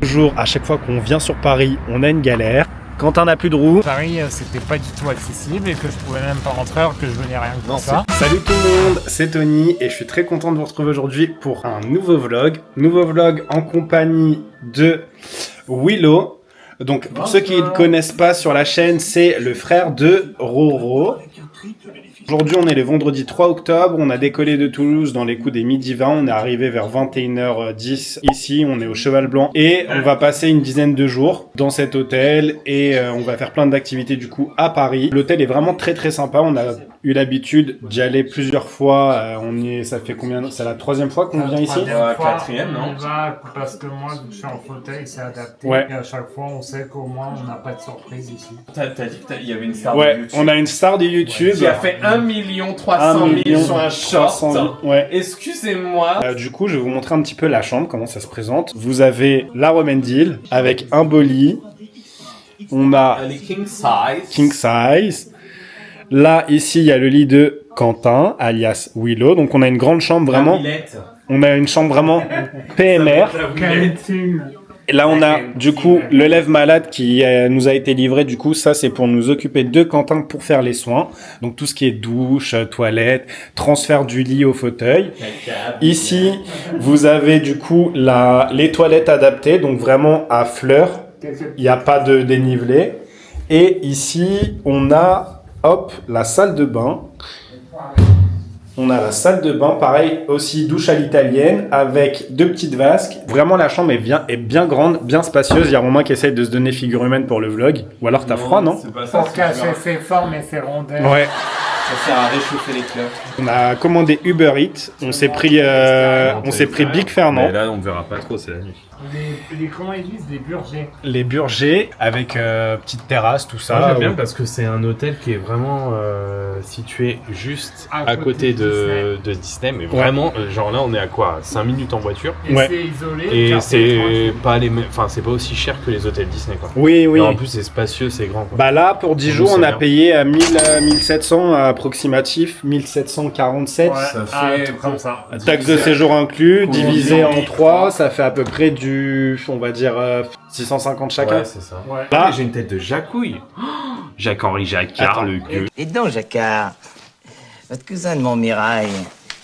Toujours, à chaque fois qu'on vient sur Paris, on a une galère. Quentin n'a plus de roues. Paris, c'était pas du tout accessible et que je pouvais même pas rentrer alors que je venais rien que pour ça. Salut tout le monde, c'est Tony et je suis très content de vous retrouver aujourd'hui pour un nouveau vlog. Nouveau vlog en compagnie de Willow. Donc pour ceux qui ne le connaissent pas sur la chaîne, c'est le frère de Roro. Aujourd'hui, on est le vendredi 3 octobre, on a décollé de Toulouse dans les coups des midi 20, on est arrivé vers 21h10 ici, on est au Cheval Blanc et on va passer une dizaine de jours dans cet hôtel et on va faire plein d'activités du coup à Paris. L'hôtel est vraiment très très sympa, on a eu l'habitude d'y aller plusieurs fois, ça fait combien? C'est la troisième fois qu'on vient ici? Quatrième, non? On va parce que moi, je suis en fauteuil, c'est adapté et à chaque fois, on sait qu'au moins, on n'a pas de surprise ici. T'as dit qu'il y avait une star de YouTube. On a une star de YouTube. Qui a fait 1 300 000 sur un short. Ouais. Excusez-moi. Du coup, je vais vous montrer un petit peu la chambre, comment ça se présente. Vous avez la Romandile avec un beau lit. On a les king size. Là, ici, il y a le lit de Quentin, alias Willow. Donc, on a une grande chambre vraiment. On a une chambre vraiment PMR. Et là, on a du coup le lève-malade qui nous a été livré. Du coup, ça, c'est pour nous occuper de Quentin pour faire les soins. Donc, tout ce qui est douche, toilette, transfert du lit au fauteuil. Ici, vous avez du coup les toilettes adaptées, donc vraiment à fleurs. Il n'y a pas de dénivelé. Et ici, on a, la salle de bain. On a la salle de bain, pareil, aussi douche à l'italienne, avec 2 petites vasques. Vraiment, la chambre est bien grande, bien spacieuse. Il y a Romain qui essaye de se donner figure humaine pour le vlog. Ou alors t'as froid, non? C'est pas ça. Pour casser ses formes et ses rondelles. Ouais. Ça sert à réchauffer les clubs. On a commandé Uber Eats. On s'est pris Big Fernand. Mais là, on verra pas trop, c'est la nuit. Comment ils disent? Les burgers. Les burgers avec petite terrasse, tout ça. Moi, j'aime bien parce que c'est un hôtel qui est vraiment situé juste à côté de Disney. Mais vraiment, genre là, on est à quoi? 5 minutes en voiture. Et c'est isolé. Et c'est pas les mêmes. Enfin, c'est pas aussi cher que les hôtels Disney, quoi. Oui. Et en plus, c'est spacieux, c'est grand, quoi. Bah là, pour 10 jours, on a payé à 1700 approximatif, 1747. Ouais, ça fait comme ça. Taxe de séjour inclus, divisé en 3, ça fait à peu près on va dire 650 chacun. Ouais, c'est ça. Ouais. Là, j'ai une tête de Jacouille. Jacques-Henri Jacquard, le gueux. Dites donc, Jacquard, votre cousin de Montmirail,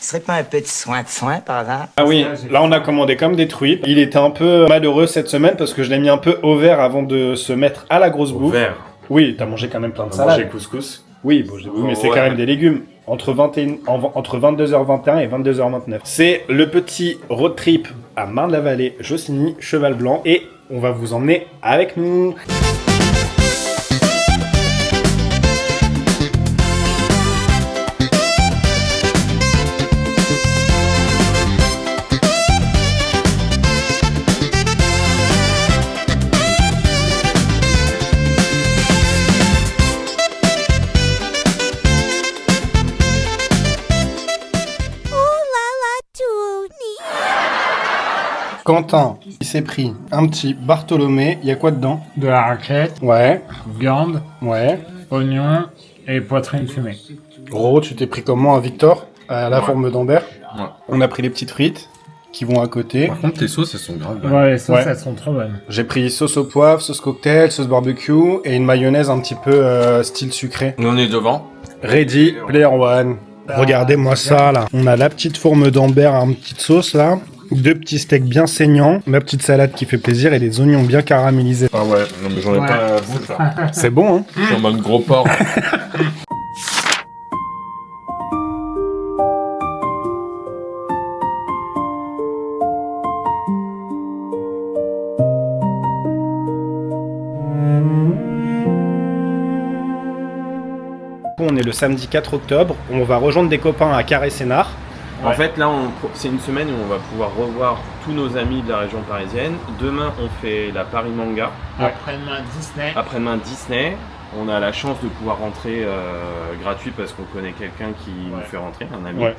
ce serait pas un petit soin de soin par hasard? Ah oui, là on a commandé comme des truies. Il était un peu malheureux cette semaine parce que je l'ai mis un peu au vert avant de se mettre à la grosse bouffe. Vert. Oui, t'as mangé quand même plein de J'ai salades. mangé couscous. Oui, mais c'est quand même des légumes. Entre 22h21 et 22h29. C'est le petit road trip à Marne-la-Vallée, Jossigny, Cheval Blanc. Et on va vous emmener avec nous. Quentin, il s'est pris un petit Bartholomé. Il y a quoi dedans? De la raclette, Ouais, viande, ouais. oignons et poitrine fumée. Gros, tu t'es pris comment à Victor? À la forme d'Ambert. Ouais. On a pris les petites frites qui vont à côté. Par contre, tes sauces, elles sont graves. Ouais, les sauces, Ouais. elles sont trop bonnes. J'ai pris sauce au poivre, sauce cocktail, sauce barbecue et une mayonnaise un petit peu style sucré. On est devant. Ready, player one. Regardez-moi ça là. On a la petite forme d'Ambert en petite sauce là. 2 petits steaks bien saignants, ma petite salade qui fait plaisir et des oignons bien caramélisés. Ah ouais, non mais j'en ai pas à la bouche là. C'est bon, hein? Je suis en mode gros porc. On est le samedi 4 octobre, on va rejoindre des copains à Carré-Sénard. En fait, là, c'est une semaine où on va pouvoir revoir tous nos amis de la région parisienne. Demain, on fait la Paris Manga. Après-demain, Disney. Après-demain, Disney. On a la chance de pouvoir rentrer gratuit parce qu'on connaît quelqu'un qui nous fait rentrer, un ami. Ouais.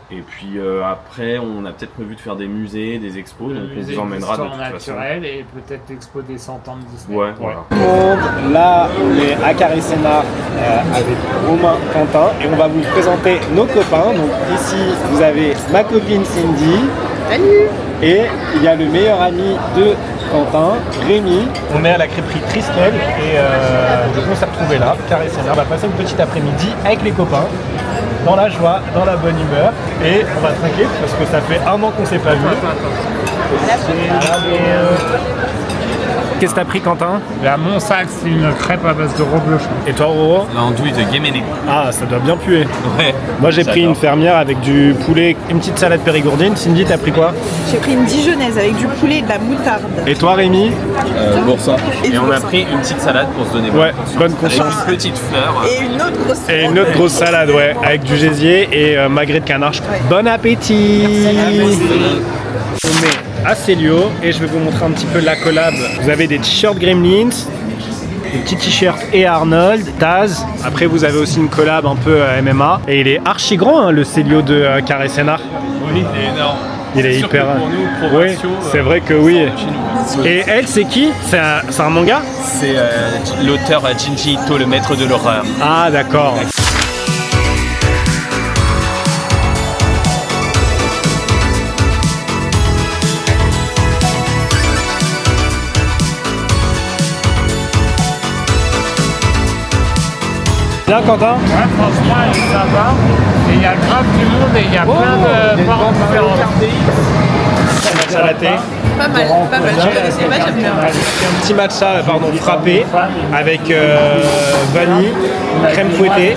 Et puis après, on a peut-être prévu de faire des musées, des expos, donc on vous emmènera de toute façon. Et peut-être l'expo des 100 ans de Disney. Ouais, voilà. Là, on est à Carré-Sénard avec Romain, Quentin, et on va vous présenter nos copains. Donc ici, vous avez ma copine Cindy. Salut. Et il y a le meilleur ami de Quentin, Rémi. On est à la crêperie Triskel et du coup on s'est retrouvés là, Carré Sénart. On va passer une petite après-midi avec les copains, dans la joie, dans la bonne humeur. Et on va trinquer parce que ça fait un an qu'on s'est pas vu. Qu'est-ce que t'as pris, Quentin? Là, mon sac, c'est une crêpe à base de reblochon. Et toi, Roro? L'andouille de Guéméné. Ah, ça doit bien puer. Ouais. Moi, j'ai pris une fermière avec du poulet, une petite salade périgourdine. Cindy, t'as pris quoi? J'ai pris une dijonnaise avec du poulet et de la moutarde. Et toi, Rémi? Boursin. Et on a pris une petite salade pour se donner Ouais, bonne conscience. Avec une petite fleur. Et une autre grosse salade. Et une autre grosse salade, ouais, avec du gésier et magret de canard. Bon appétit! On est à Célio et je vais vous montrer un petit peu la collab. Vous avez des t-shirts Gremlins, des petits t-shirts et Arnold, Taz. Après vous avez aussi une collab un peu MMA. Et il est archi grand, hein, le Célio de Carré Sénart. Oui, il est énorme. Il est Surtout hyper. pour nous, pro Oui, ratio, c'est vrai que oui. chez nous. Et elle, c'est qui? C'est un manga? C'est l'auteur Junji Ito, le maître de l'horreur. Ah, d'accord. Bien, Quentin? Ouais, franchement, ça va. Et il y a grave du monde et il y a plein de portes différentes. Matcha latte. Pas mal, pas mal. Je connaissais pas, j'aime bien. Un petit matcha, pardon, frappé avec vanille, crème fouettée.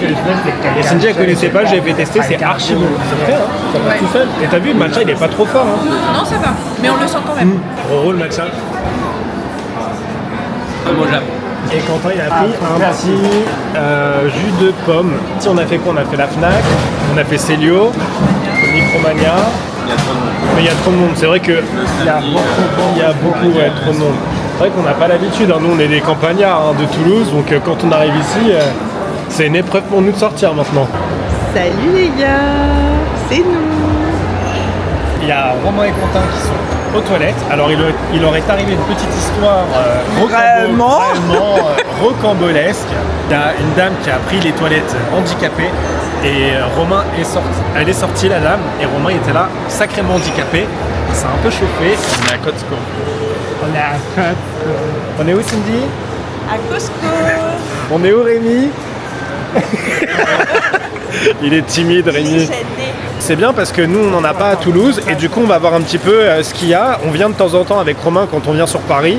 Et Cindy, elle connaissait pas, j'ai fait tester, c'est archi bon. C'est vrai, hein, ça va tout seul. Et t'as vu, le matcha, il est pas trop fort. Hein. Non, ça va. Mais on le sent quand même. Roro, le matcha. Moi j'aime. Et Quentin, il a pris un petit jus de pomme. Si on a fait quoi? On a fait la Fnac, on a fait Célio, Micromania. Il y a trop de monde. Mais il y a trop de monde. C'est vrai que il y a beaucoup, ouais, trop de monde. C'est vrai qu'on n'a pas l'habitude. Hein. Nous, on est des campagnards, hein, de Toulouse, donc quand on arrive ici, c'est une épreuve pour nous de sortir maintenant. Salut les gars, c'est nous. Il y a Romain et Quentin qui sont aux toilettes. Alors il leur est arrivé une petite histoire vraiment rocambolesque. Il y a une dame qui a pris les toilettes handicapées et Romain est sorti. Elle est sortie, la dame, et Romain était là sacrément handicapé. Ça a un peu chauffé. On est à Costco. On est à Costco. On est où, Cindy? À Costco. On est où, Rémi? Il est timide, Rémi. C'est bien parce que nous on n'en a pas à Toulouse et du coup on va voir un petit peu ce qu'il y a. On vient de temps en temps avec Romain quand on vient sur Paris.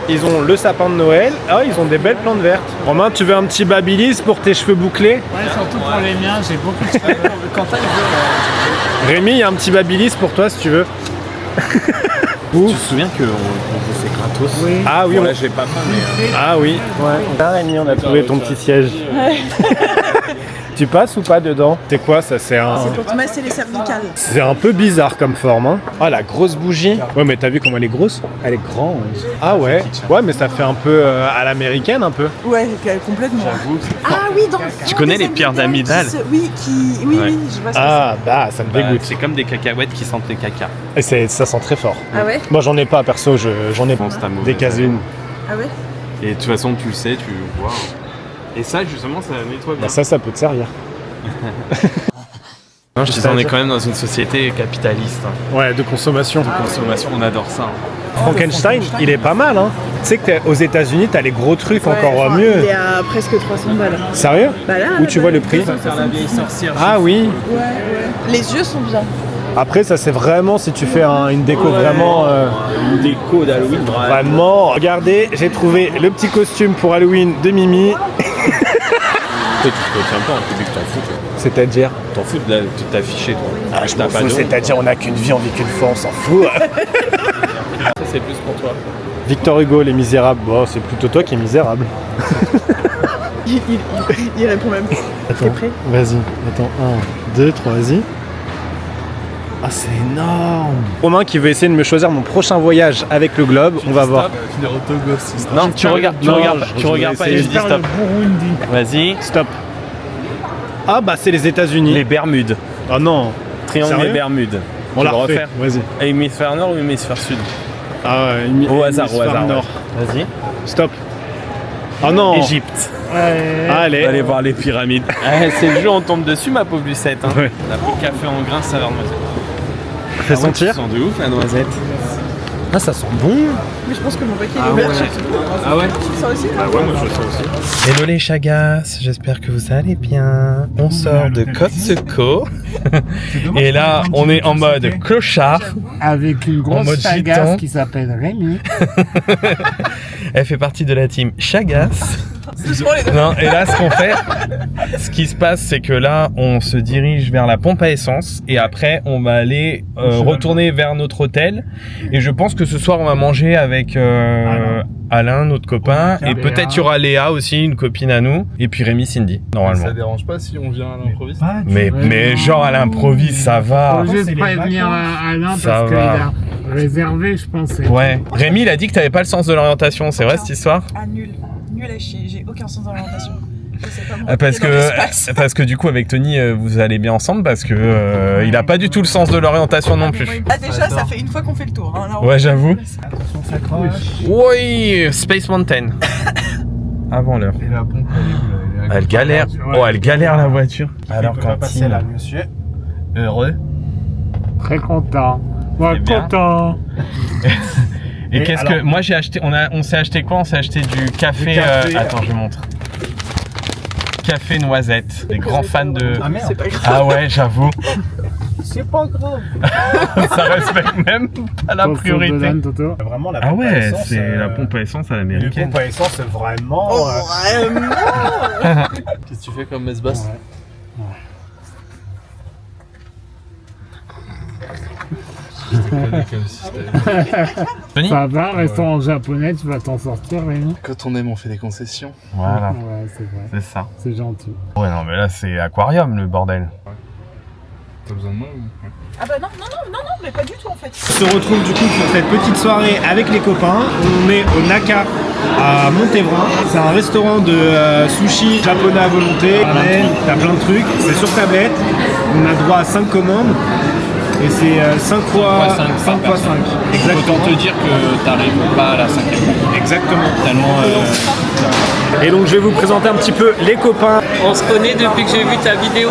Ils ont le sapin de Noël. Ah, ils ont des belles plantes vertes. Romain, tu veux un petit babyliss pour tes cheveux bouclés? Ouais, surtout pour les miens, j'ai beaucoup de cheveux. Quentin, il veut. Rémi, il y a un petit babyliss pour toi si tu veux. Tu te souviens qu'on vous fait gratos? Oui. Ah oui, Bon, là j'ai pas faim mais... ah oui. Ouais. Là, Rémi, on a trouvé ton petit siège. Tu passes ou pas dedans? C'est quoi ça? C'est Pour te masser les cervicales. C'est un peu bizarre comme forme, hein. Ah, la grosse bougie. Ouais, mais t'as vu comment elle est grosse? Elle est grande. Ah ouais. Ouais, mais ça fait un peu à l'américaine, un peu. Ouais, complètement. J'avoue. Ah oui, dans Tu connais les pierres d'amidale? Oui, oui, Ouais. je vois ça. Ah, bah, ça me dégoûte. C'est comme des cacahuètes qui sentent les caca. Et ça sent très fort. Ah ouais? Moi, j'en ai pas, perso, j'en ai pense que t'as des mauvais cases une. Ah ouais? Et de toute façon tu le sais, tu vois. Et ça justement ça nettoie bien. Bah, ça peut te servir. Non, je disais, on est quand même dans une société capitaliste. Hein. Ouais, de consommation. Consommation, on adore ça. Hein. Frankenstein, il est pas mal, hein. Tu sais que aux États-Unis, t'as les gros trucs encore mieux. Il est à presque 300 balles. Sérieux? Bah là, Où tu vois le prix? Faire la vieille sorcière. Ah oui. Ouais, ouais. Les yeux sont bien. Après, ça c'est vraiment si tu fais une déco vraiment. Une déco d'Halloween, Vraiment. Regardez, j'ai trouvé le petit costume pour Halloween de Mimi. Toi, tu te retiens pas, en public, t'en fous. Toi. C'est-à-dire? T'en fous de t'afficher, toi. Ah, je T'as m'en pas fous, de honte. c'est-à-dire on a qu'une vie, on vit qu'une fois, on s'en fout. Ça, c'est plus pour toi. Victor Hugo, Les Misérables. Bon, c'est plutôt toi qui es misérable. Il répond même. T'es prêt? Vas-y, attends, 1, 2, 3, vas-y. Ah, c'est énorme. Romain qui veut essayer de me choisir mon prochain voyage avec le globe, on va voir. Non, tu regardes pas et je dis stop. Burundi. Vas-y. Stop. Ah bah c'est les États-Unis. Les Bermudes. Oh non. Triangle Sérieux? des Bermudes. On Tu l'a le refait. refaire Vas-y. Hémisphère nord ou hémisphère sud? Ah ouais, Au hasard, nord. ouais. Vas-y. Stop. Oh non. Égypte. Ouais. Allez. Allez voir les pyramides. C'est le jeu, on tombe dessus, ma pauvre Lucette. Hein. Ouais. On a pris café en grain, saveur noisette. Fais sentir. Tu sens de ouf la noisette. Ah, ça sent bon. Mais je pense que mon paquet est ouvert. Ah ouais? Tu sens aussi? Bah ouais, moi je le sens aussi. Hello les chagas, j'espère que vous allez bien. On sort de Kotsuko. Et là, on est en mode clochard. Avec une En mode grosse gitan. chagasse qui s'appelle Rémi. Elle fait partie de la team Chagas. Non, et là, ce qu'on fait, ce qui se passe, c'est que là, on se dirige vers la pompe à essence et après, on va aller retourner vers notre hôtel. Et je pense que ce soir, on va manger avec Alain, notre copain, et peut-être il y aura Léa aussi, une copine à nous, et puis Rémi, Cindy, normalement. Ça dérange pas si on vient à l'improviste? Mais genre à l'improviste, ça va. Faut juste prévenir Alain Ça parce qu'il va. a réservé, je pense. Ouais. Rémi, il a dit que t'avais pas le sens de l'orientation, c'est vrai cette histoire? Ah, nul. Nul à chier. J'ai aucun sens d'orientation. Je sais pas moi. Parce que du coup avec Tony vous allez bien ensemble parce que il a pas du tout le sens de l'orientation non plus. Ah, déjà, ça fait une fois qu'on fait le tour. Hein. Alors, Ouais, j'avoue. Oui, Space Mountain. Avant l'heure. Et la pompe, elle est où, là? Elle galère. Oh, elle galère la voiture. Alors On va passer cantine. là, monsieur. Heureux. Très content. Moi, C'est bien. content. Et Et qu'est-ce alors- que moi j'ai acheté on s'est acheté quoi? On s'est acheté du café. Du café. Attends, je montre. Café noisette. Des grands fans de. Ah merde. c'est pas grave. Ah ouais, j'avoue. C'est pas grave. Ça respecte même pas la Toto, priorité. Dolan, Toto. Vraiment, la Ah pompe à ouais, essence, c'est la pompe à essence à Les l'américaine. pompes à essence, vraiment. Oh, vraiment. Qu'est-ce que tu fais comme messe basse? Comme si c'était- Tony. Ça va, restaurant japonais, tu vas t'en sortir, Rémi? Quand on aime, on fait des concessions. Voilà, Ouais, c'est vrai. c'est ça. C'est gentil. Ouais, non, mais là, c'est aquarium, le bordel. T'as besoin de moi ou... Ah bah non, mais pas du tout en fait. On se retrouve du coup pour cette petite soirée avec les copains. On est au Naka à Montévrain. C'est un restaurant de sushi japonais à volonté. T'as plein de trucs. C'est sur tablette. On a droit à 5 commandes. Et c'est 5 fois 5. Exactement. Autant te dire que t'arrives pas à la 5e. Exactement. Tellement... Et donc je vais vous présenter un petit peu les copains. On se connaît depuis que j'ai vu ta vidéo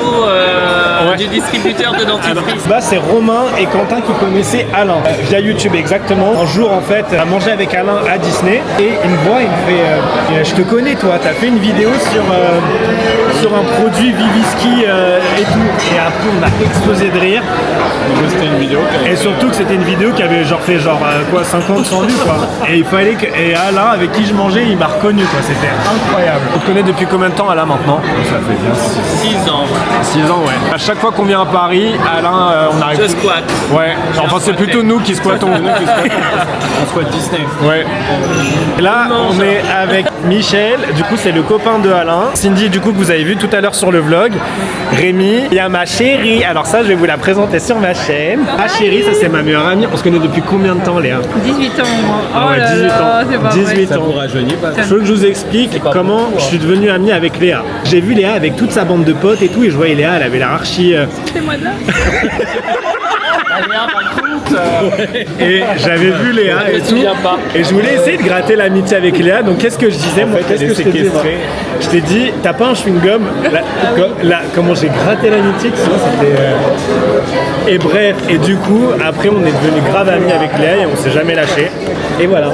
du distributeur de dentifrice. Bah c'est Romain et Quentin qui connaissaient Alain via YouTube exactement. Un jour en fait, on a mangé avec Alain à Disney et il me voit, il me fait je te connais toi, t'as fait une vidéo sur un produit Viviski et tout. Et après on a explosé de rire. C'était une vidéo qui Et surtout que c'était une vidéo qui avait genre fait 50 100 vues quoi. Et il fallait que et Alain avec qui je mangeais, il m'a reconnu quoi. C'était incroyable. On te connaît depuis combien de temps Alain maintenant? Ça fait bien 6 ans. 6 ans ouais. À chaque fois qu'on vient à Paris, Alain on arrive. Je squatte. Ouais. Enfin c'est plutôt nous qui squattons. On squatte Disney. Ouais. Et là on est avec Michel. Du coup c'est le copain de Alain. Cindy du coup que vous avez vu tout à l'heure sur le vlog. Rémi. Il y a ma chérie. Alors ça je vais vous la présenter sur ma chaîne. Ma chérie ça c'est ma meilleure amie. On se connaît depuis combien de temps Léa? 18 ans, moi. Ah ouais, Oh là 18 là, ans. c'est pas 18 vrai. ans. rajeunir pas. Je veux que je vous explique comment je suis devenu ami avec Léa. J'ai vu Léa avec toute sa bande de potes et tout, et je voyais Léa, elle avait l'air archi. C'est moi de là. Et j'avais vu Léa et tout. Et je voulais essayer de gratter l'amitié avec Léa. Donc qu'est-ce que je disais moi? Qu'est-ce que je t'ai dit moi? Je t'ai dit, t'as pas un chewing-gum comment j'ai gratté l'amitié, tu vois, c'était. Et bref, et du coup, après on est devenu grave amis avec Léa et on s'est jamais lâché. Et voilà.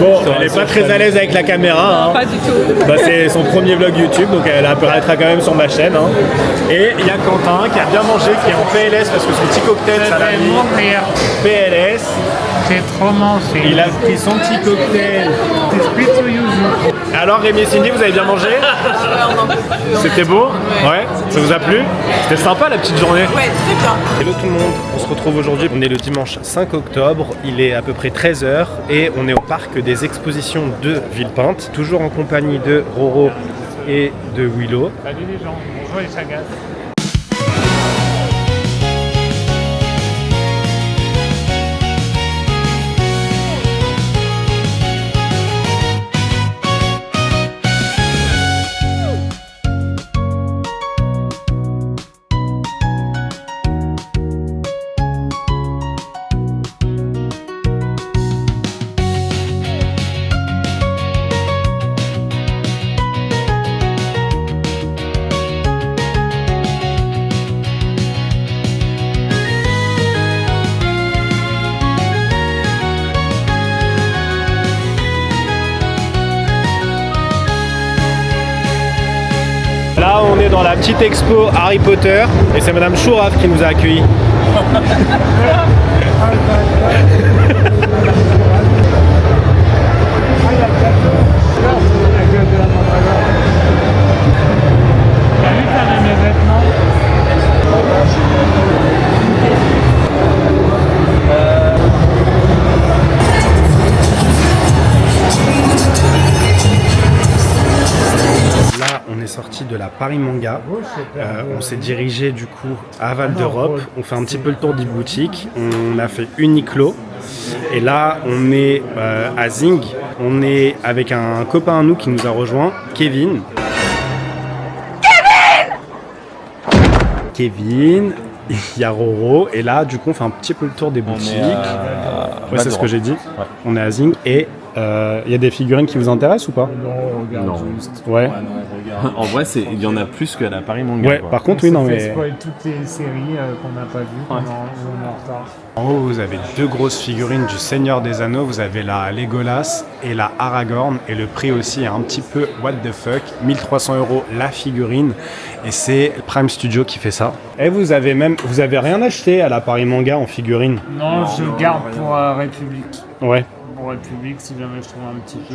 Bon, elle est pas très à l'aise avec la caméra. Hein. Pas du tout. Bah, c'est son premier vlog YouTube, donc elle apparaîtra quand même sur ma chaîne. Hein. Et il y a Quentin qui a bien mangé, qui est en PLS parce que son petit cocktail, ça l'a fait mis mourir. PLS. C'est trop mangé. Il a pris son petit cocktail. C'est spiritueux. Alors Rémi et Cindy, vous avez bien mangé? C'était beau? Ouais. Ça vous a plu? C'était sympa la petite journée? Ouais, très bien. Hello tout le monde, on se retrouve aujourd'hui, on est le dimanche 5 octobre, il est à peu près 13h et on est au parc des expositions de Villepinte, toujours en compagnie de Roro et de Willow. Salut les gens. Bonjour les chagasses. on est dans la petite expo Harry Potter et c'est Madame Chouraf qui nous a accueillis. Là, on est sorti de la Paris Manga. On s'est dirigé du coup à Val d'Europe. On fait un petit peu le tour des boutiques. On a fait Uniqlo. Et là, on est à Zing. On est avec un copain à nous qui nous a rejoint, Kevin. Kevin, il y a Roro. Et là, du coup, on fait un petit peu le tour des boutiques. Ouais, c'est ce que j'ai dit. Ouais. On est à Zing. Et il y a des figurines qui vous intéressent ou pas? Non, regarde Non. juste. Ouais. En vrai, il y en a plus qu'à la Paris Manga. Ouais, quoi. par contre, oui, non, On mais. spoil toutes les séries qu'on n'a pas vues, qu'on est en retard. En haut, vous avez deux grosses figurines du Seigneur des Anneaux. Vous avez la Legolas et la Aragorn. Et le prix aussi est un petit peu what the fuck. 1300 € la figurine. Et c'est Prime Studio qui fait ça. Et vous avez rien acheté à la Paris Manga en figurine? Non, je garde pour République. Ouais. Pour République, si jamais je trouve un petit peu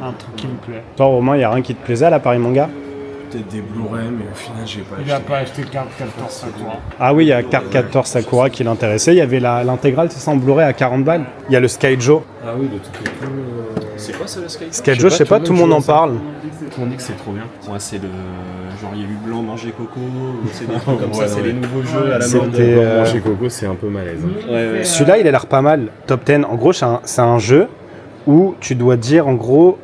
un truc qui me plaît. Toi, Romain, il y a rien qui te plaisait à la Paris Manga? Peut-être des Blu-ray, mais au final, j'ai pas Il n'a pas acheté carte 14 Sakura. Ah oui, il y a Card 14 Sakura qui l'intéressait. Il y avait l'intégrale, c'est ça, en Blu-ray à 40 balles. Il y a le Skyjo. Ah oui, le truc est tout. C'est quoi ça, le Sky? Skyjo, je sais pas, tout le monde en parle. Tout le monde dit que c'est trop bien. Ouais, c'est le. Genre, il y a eu Blanc Manger Coco, c'est des trucs comme ça, c'est les nouveaux jeux à la mode. C'était. Manger Coco, c'est un peu malaise. Ouais. Celui-là, il a l'air pas mal. Top 10. En gros, c'est un jeu où tu dois dire, en gros,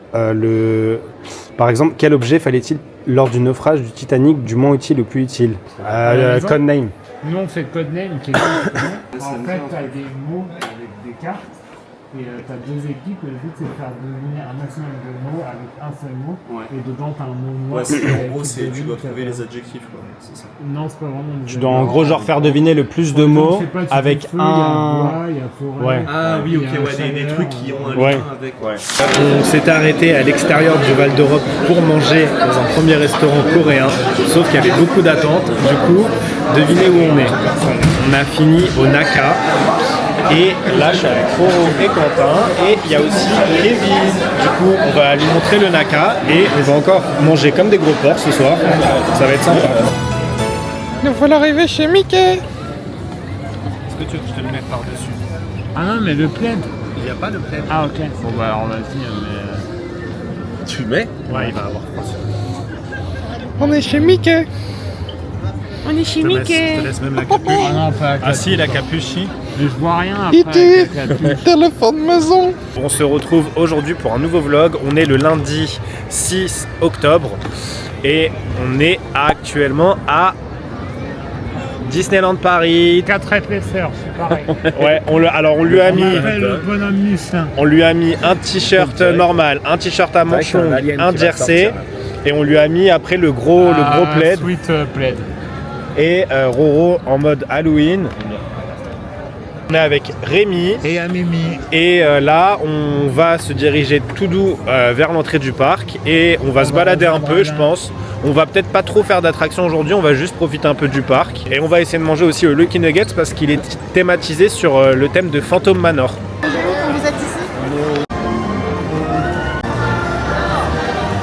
par exemple, quel objet fallait-il lors du naufrage du Titanic du moins utile au plus utile. Codename. Nous, on fait Codename qui est en fait, tu as des mots avec des cartes. Et tu as deux équipes, et le but c'est de faire deviner un maximum de mots avec un seul mot. Ouais. Et dedans tu as un mot noir. Ouais, en gros, tu dois trouver les adjectifs, quoi. C'est ça. Non, c'est pas vraiment. Tu dois en gros genre faire deviner le plus de mots avec feu, un. Il y a forêt. Ouais. Ah oui, ok, ouais, des trucs qui ont un lien avec. Ouais. On s'était arrêté à l'extérieur du Val d'Europe pour manger dans un premier restaurant coréen, sauf qu'il y avait beaucoup d'attentes. Du coup, devinez où on est. On a fini au Naka. Et là, je suis avec Roro et Quentin. Et il y a aussi Kevin. Du coup, on va lui montrer le Naka. Et on va encore manger comme des gros porcs ce soir. Ça va être sympa. Nous voilà arrivés chez Mickey. Est-ce que tu veux que je te le mette par-dessus? Ah non, mais le plaid. Il n'y a pas de plaid. Ah ok. Bon bah alors vas-y, mais... Tu mets? Ouais, il va avoir froid. On est chez Mickey. On est chez Je Mickey. te laisse même la capuche. Ah non, pas la capuche. Ah si, la capuche, si. Mais je vois rien après E.T. avec la capuche. Téléphone maison. On se retrouve aujourd'hui pour un nouveau vlog. On est le lundi 6 octobre et on est actuellement à Disneyland Paris. 4 épaisseurs, c'est pareil. Ouais, on lui a mis Le bonhomme Michelin. on lui a mis un t-shirt normal, un t-shirt à manches longues, un jersey et on lui a mis après le gros plaid Sweet plaid. et Roro en mode Halloween. On est avec Rémi. Et à Mimi. Et là, on va se diriger tout doux vers l'entrée du parc et on va se balader un peu, je pense. On va peut-être pas trop faire d'attractions aujourd'hui, on va juste profiter un peu du parc. Et on va essayer de manger aussi au Lucky Nuggets parce qu'il est thématisé sur le thème de Phantom Manor. Vous êtes ici?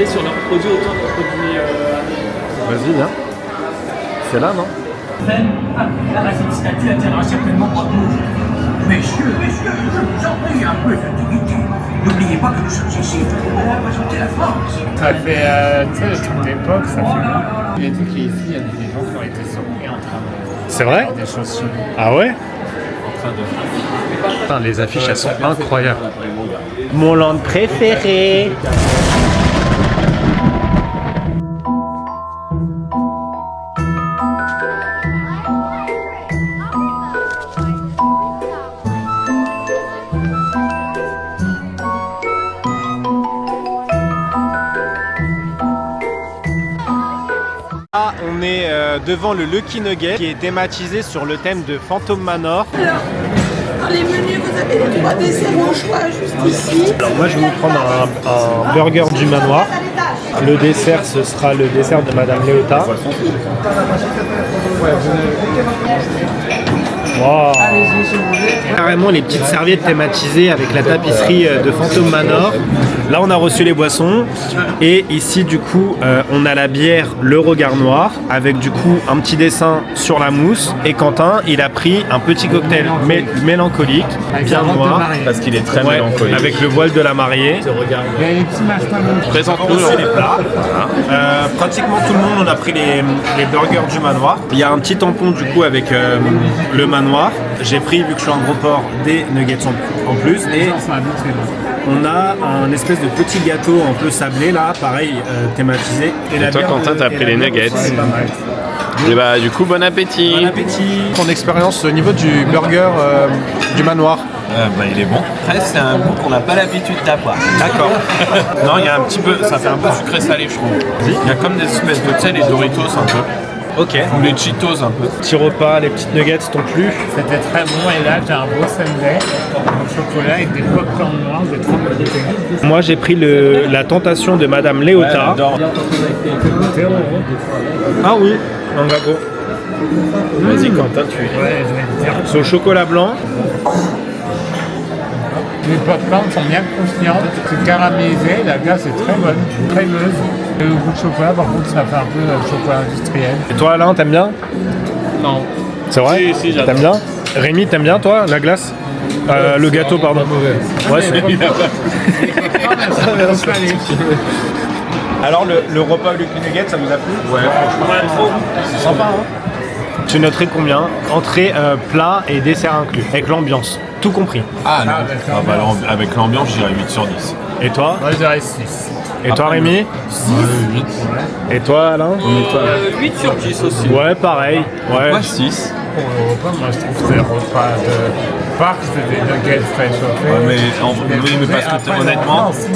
Et sur leurs produits, autant de produits. Vas-y, viens. C'est là, non? La magistrature attirera certainement pas de nous. Messieurs, je vous en prie un peu d'activité. N'oubliez pas que nous sommes ici pour représenter la France. Ça fait, tu sais, le truc d'époque, ça fait... Il a dit qu'ici, il y a des gens qui ont été surpris en train de... C'est vrai? Des choses cheloues. Ah ouais? En train de... Putain, les affiches, elles sont incroyables. Mon land préféré. Là, on est devant le Lucky Nugget qui est thématisé sur le thème de Phantom Manor. Alors, dans les menus, vous avez les 3 desserts au choix juste ici. Alors moi je vais vous prendre un burger du manoir. À l'étage. Le dessert, ce sera le dessert de Madame Léota. Wow. Carrément les petites serviettes thématisées avec la tapisserie de Phantom Manor. Là on a reçu les boissons et ici du coup on a la bière Le Regard Noir avec du coup un petit dessin sur la mousse et Quentin il a pris un petit cocktail mélancolique bien noir parce qu'il est très mélancolique avec le voile de la mariée. Il y a les petits marshmallows. Présente-nous les plats. Pratiquement tout le monde on a pris les burgers du manoir. Il y a un petit tampon du coup avec le manoir. J'ai pris, vu que je suis un gros porc, des nuggets en plus et on a un espèce de petit gâteau un peu sablé là, pareil, thématisé. Et toi Quentin t'as pris les nuggets. Et bah du coup bon appétit. Bon appétit. Ton expérience au niveau du burger du manoir. Bah il est bon. Après c'est un goût qu'on n'a pas l'habitude d'avoir. D'accord. Non il y a un petit peu, ça fait un peu sucré salé je trouve. Il y a comme des espèces de, tu sais, les Doritos un peu. Ok. Ou les Cheetos un peu. Petit repas, les petites nuggets t'ont plu. C'était très bon et là j'ai un beau sundae au chocolat avec des popcorn noirs, j'ai trop goûté. Moi j'ai pris la tentation de Madame Léota. Ah oui, un gago. Vas-y Quentin tu es. Ouais, je vais te dire. C'est au chocolat blanc. Les popcorns sont bien croustillantes, c'est caramélisé, la glace est très bonne, crémeuse. Et le goût de chocolat, par contre, ça fait un peu chocolat industriel. Et toi Alain, t'aimes bien? Non. C'est vrai? Si, j'adore. T'aimes bien? Rémi, t'aimes bien toi la glace? Le gâteau, pardon. Ouais, c'est Alors le repas avec les nuggets, ça vous a plu? Ouais franchement. C'est sympa hein. Tu noterais combien? Entrée, plat et dessert inclus, avec l'ambiance, tout compris. Ah non, avec l'ambiance je dirais 8 sur 10. Et toi? Moi, je dirais 6. Et toi Rémi? 6. Et toi Alain? 8 sur 10 aussi. Ouais pareil. Ouais. Moi 6. Pour le repas, moi, je trouve que c'est le repas de parc, c'est des nuggets très chauffés. Ouais, mais parce que Après, honnêtement, non, si.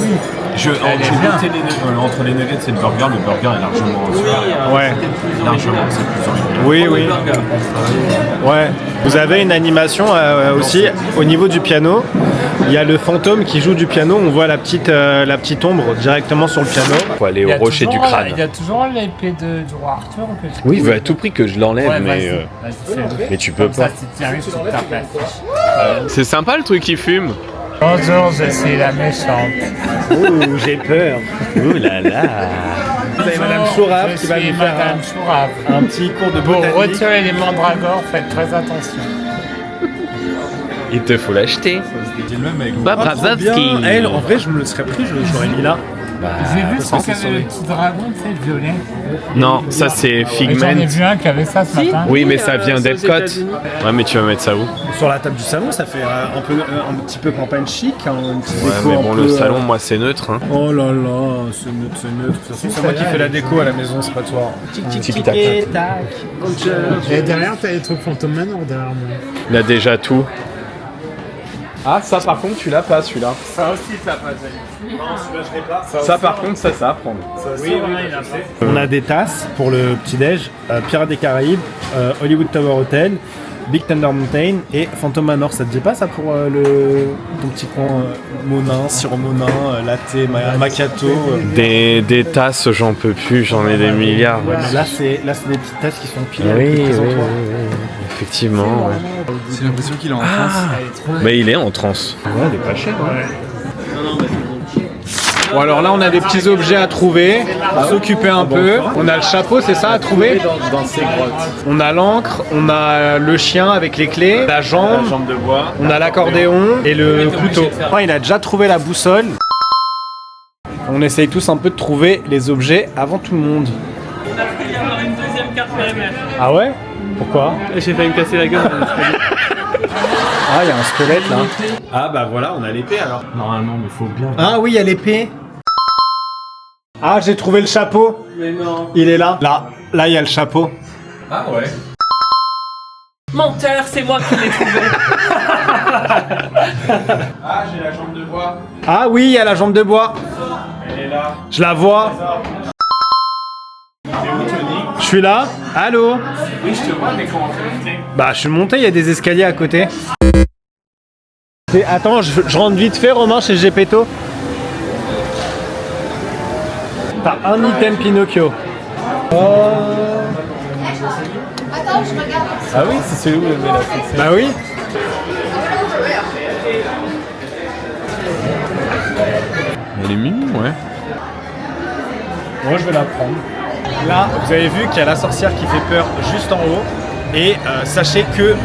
entre les nuggets et le burger est largement Ouais. largement c'est plus original. Oui, oui. Ouais. Vous avez une animation aussi au niveau du piano. Il y a le fantôme qui joue du piano. On voit la petite ombre directement sur le piano. Faut aller Il y au a rocher du toujours- crâne. Il y a toujours l'épée du roi Arthur. Que je Oui, il trouve. veut à tout prix que je l'enlève, Ouais, mais vas-y, fais-le. mais tu peux Comme pas. ça, si tu arrives, tu te tapes l'affiche. C'est sympa le truc qui fume. Bonjour, je suis la méchante. Ouh, j'ai peur. Ouh là là. Vous avez Madame Chourave Je qui va suis nous faire Madame Chourave. un petit cours de Pour botanique. retirer les mandragores, faites très attention. Il te faut l'acheter. Ah, trop bien. Elle, en vrai, je me le serais pris, j'aurais mis là. J'ai vu ce qu'avait le petit dragon, tu sais, violet. Non, ça c'est Et j'en ai Figment. vu un qui avait ça ce matin. Oui, mais ça vient d'Epcot. Ouais, mais tu vas mettre ça où? Sur la table du salon, ça fait un petit peu campagne chic, hein, une petite Ouais, déco mais un bon, peu, le salon, moi c'est neutre. Hein. Oh là là, c'est neutre, c'est neutre. De toute façon, c'est moi qui fais la déco à la maison, c'est pas toi. Tic-tac. Et derrière, t'as des trucs Phantom Manor derrière moi. Il a déjà tout. Ah, ça par contre, tu l'as pas celui-là. Ça aussi, ça passe. Non, celui-là, je l'ai pas. Ça par contre, ça à prendre. Oui, il a fait. On a des tasses pour le petit-déj, Pirates des Caraïbes, Hollywood Tower Hotel, Big Thunder Mountain et Phantom Manor. Ça te dit pas ça pour ton petit coin Monin, sirop Monin, latte, macchiato Des tasses, j'en peux plus, j'en ai des milliards. Là, c'est des petites tasses qui sont pile Oui, avec le oui, présentoir. effectivement. Ouais. C'est l'impression qu'il est en France. Mais il est en transe. Ouais, elle est pas chère. Bon alors là on a des petits objets à trouver, pour s'occuper un peu. On a le chapeau, c'est ça à trouver? Dans ces grottes. On a l'encre, on a le chien avec les clés, la jambe, de bois. on a l'accordéon et le couteau. Il a déjà trouvé la boussole. On essaye tous un peu de trouver les objets avant tout le monde. On a failli avoir une deuxième carte périmètre. Ah ouais? Pourquoi? J'ai failli me casser la gueule. Ah, il y a un squelette là. Ah bah voilà, on a l'épée alors. Normalement, mais faut bien. Ah oui, il y a l'épée. Ah, j'ai trouvé le chapeau. Mais non. Il est là. Là, il y a le chapeau. Ah ouais. Menteur, c'est moi qui l'ai trouvé. Ah, j'ai la jambe de bois. Ah oui, il y a la jambe de bois. Elle est là. Je la vois. Je suis là. Allô? Oui, je te vois, mais comment tu fais? Bah, je suis monté, il y a des escaliers à côté. Attends, je rentre vite fait, Romain, chez Gepetto. T'as un item Pinocchio. Attends, je regarde. Ah oui, c'est celui où elle met la fessée. Bah oui. Elle est mimi, ouais. Moi je vais la prendre. Là, vous avez vu qu'il y a la sorcière qui fait peur juste en haut. Et sachez que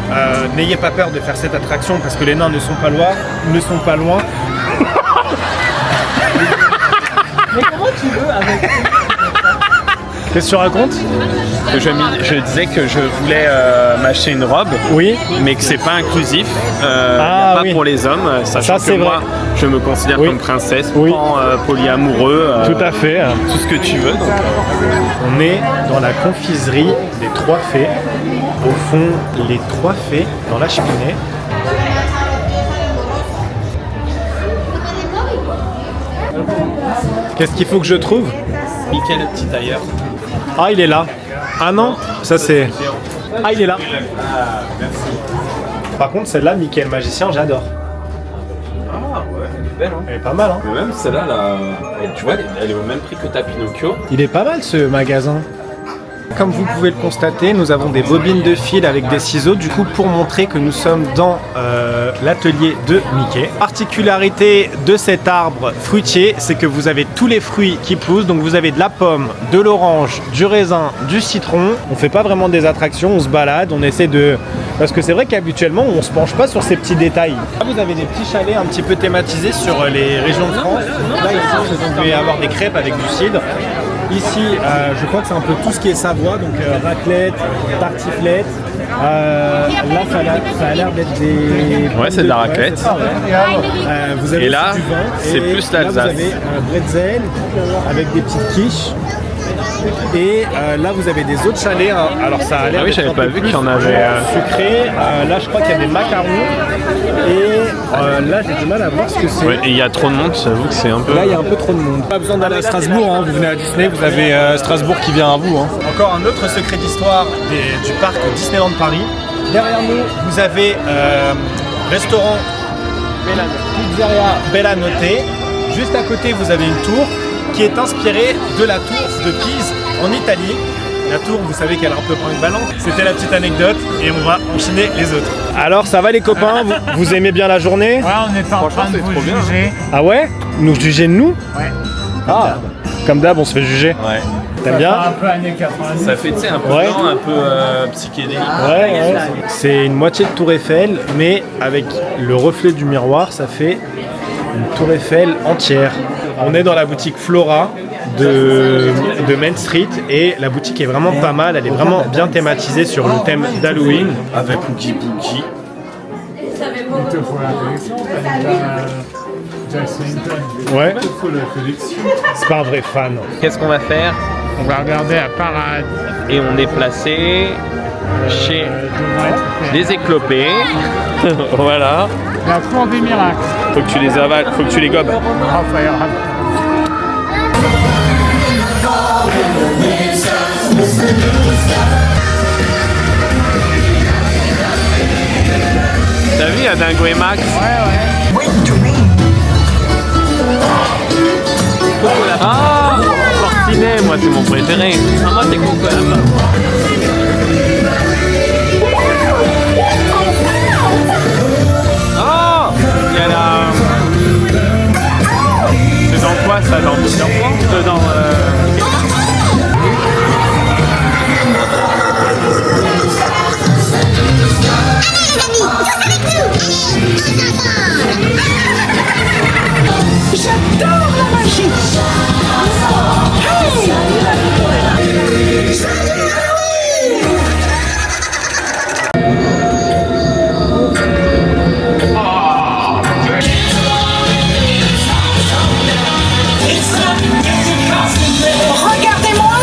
n'ayez pas peur de faire cette attraction parce que les nains ne sont pas loin. Mais comment tu veux avec... Qu'est-ce que tu racontes? Je disais que je voulais m'acheter une robe, oui, mais que c'est pas inclusif, ah, pas oui. pour les hommes, sachant ça, que moi, je me considère comme princesse, polyamoureux, tout à fait. Tout ce que tu veux. Donc, on est dans la confiserie des trois fées. Au fond, les trois fées dans la cheminée. Qu'est-ce qu'il faut que je trouve? Mickey le petit tailleur. Ah, il est là. Ah non, ça c'est... Ah, il est là. Par contre, celle-là, Mickey le magicien, j'adore. Ah ouais, elle est belle hein. Elle est pas mal, hein. Mais même celle-là, tu vois, elle est au même prix que ta Pinocchio. Il est pas mal ce magasin. Comme vous pouvez le constater, nous avons des bobines de fil avec des ciseaux, du coup pour montrer que nous sommes dans l'atelier de Mickey. Particularité de cet arbre fruitier, c'est que vous avez tous les fruits qui poussent, donc vous avez de la pomme, de l'orange, du raisin, du citron. On fait pas vraiment des attractions, on se balade, on essaie de... Parce que c'est vrai qu'habituellement on se penche pas sur ces petits détails. Là vous avez des petits chalets un petit peu thématisés sur les régions de France. Là ici vous pouvez avoir des crêpes avec du cidre. Ici, je crois que c'est un peu tout ce qui est Savoie, donc raclette, tartiflette. Là, ça a l'air d'être des... Ouais, c'est de la raclette. Vous avez et là, du vin. c'est plus l'Alsace. Là, vous avez un bretzel avec des petites quiches. Et là, vous avez des autres chalets. Hein. Alors, ça a l'air oui, j'avais pas vu qu'il y en avait sucré. Là, je crois qu'il y a des macarons. Et là, j'ai du mal à voir ce que c'est. Ouais, et il y a trop de monde, j'avoue que c'est un peu... Là, il y a un peu trop de monde. Pas besoin d'aller à Strasbourg, hein. Vous venez à Disney, vous avez Strasbourg qui vient à vous. Hein. Encore un autre secret d'histoire du parc Disneyland Paris. Derrière nous, vous avez restaurant Pizzeria Bella Notte. Juste à côté, vous avez une tour qui est inspirée de la tour de Pise en Italie. La tour, vous savez qu'elle a un peu pointe-ballon. C'était la petite anecdote et on va enchaîner les autres. Alors, ça va les copains? vous aimez bien la journée? Ouais, on était en train de vous juger. Ah ouais? Nous juger de nous? Ouais. Ah, comme d'hab, on se fait juger. Ouais. T'aimes bien? Un peu années 90. Ça fait, tu sais, un peu ouais. lent, un peu psychédélique. Ouais. C'est une moitié de tour Eiffel, mais avec le reflet du miroir, ça fait une tour Eiffel entière. On est dans la boutique Flora de Main Street et la boutique est vraiment pas mal, elle est vraiment bien thématisée sur le thème d'Halloween. Avec Oogie Boogie. Il te faut la collection, Jack Slayton. Ouais. Il te faut la collection. C'est pas un vrai fan. Qu'est-ce qu'on va faire? On va regarder à Parade. Et on est placé chez les éclopés. Voilà. La cour des miracles. Faut que tu les avales, faut que tu les gobes. T'as vu, il y a Dingo et Max? Ouais. Ah, Fortinet, moi c'est mon préféré. Ah, moi c'est Coco là-bas. Oh, il y a la... C'est dans quoi ça? Dans plusieurs fois? Dans... J'adore la magie. Regardez-moi.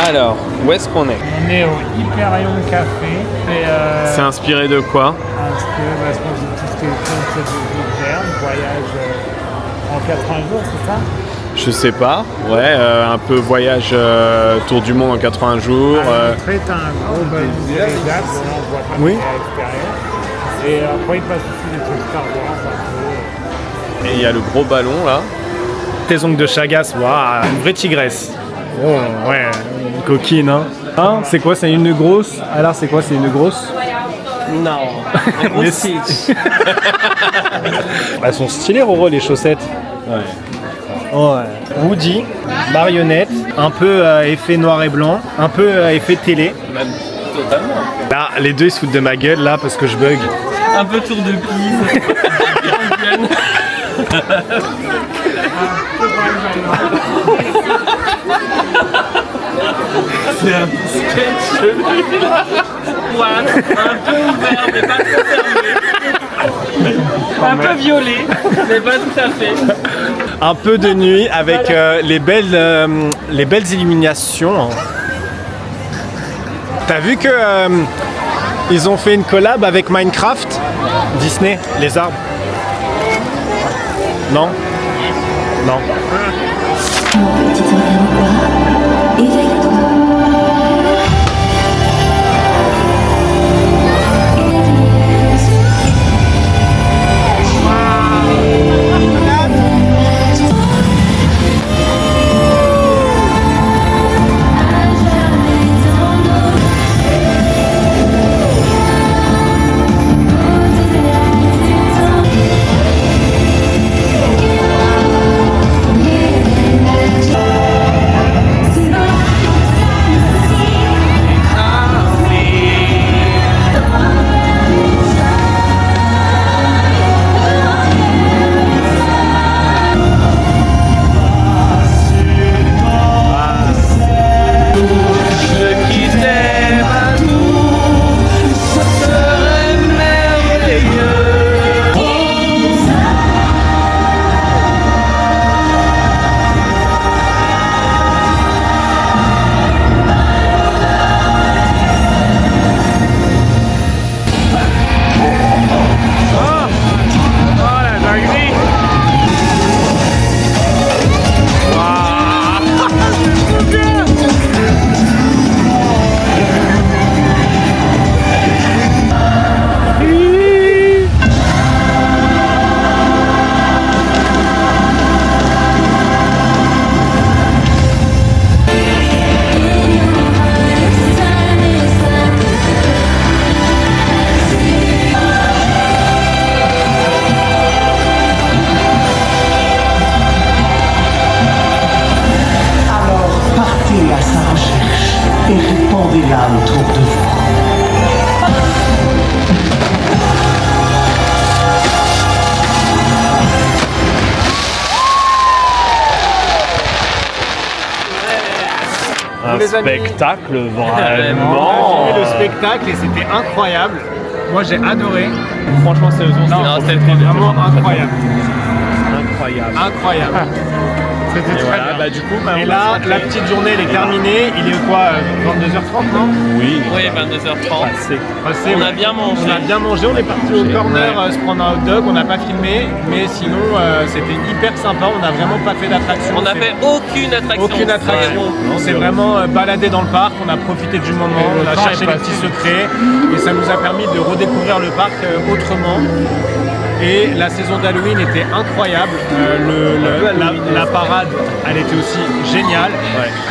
Alors, où est-ce qu'on est? On est au Hyperion Café. C'est inspiré de quoi? Je pense que tout ce qui est concept de voyage en 80 jours, c'est ça? Je sais pas, un peu voyage tour du monde en 80 jours. Après, t'as un gros ballon de glace, on voit pas Oui. à l'extérieur. Et après, il passe aussi des trucs Star Wars. Et il y a le gros ballon là. Tes ongles de Chagas, waouh, une vraie tigresse. Oh, ouais, une coquine, hein. Hein, c'est quoi, c'est une grosse? Alors, c'est quoi, c'est une grosse? Non. Les Stitch. Elles sont stylées, Roro, les chaussettes. Ouais. Oh, ouais. Woody, marionnette, un peu effet noir et blanc, un peu effet télé. Même totalement. Là, les deux ils se foutent de ma gueule là parce que je bug. Un peu tour de pise. C'est un sketch. Ouais, un peu ouvert, mais pas trop fermé. Un peu violet, mais pas tout à fait. Un peu de nuit avec les belles illuminations. T'as vu que ils ont fait une collab avec Minecraft, Disney, les arbres. Non? Non. Un spectacle vraiment. On a fini le spectacle et c'était incroyable. Moi j'ai adoré. Franchement, sérieusement, C'était vraiment incroyable. Incroyable. C'était Et très voilà, bien. bah du coup, Et là, la petite journée elle est terminée. Il est quoi, 22h30, non? Oui. Oui, 22h30. Passé, On ouais. a bien mangé. On a bien mangé, on est parti au corner se prendre un hot dog, on n'a pas filmé, mais sinon c'était hyper sympa, on n'a vraiment pas fait d'attraction. On n'a fait aucune attraction. Aucune attraction. On s'est vraiment baladé dans le parc, on a profité du moment, on a cherché les petits secrets et ça nous a permis de redécouvrir le parc autrement. Et la saison d'Halloween était incroyable, la parade elle était aussi géniale.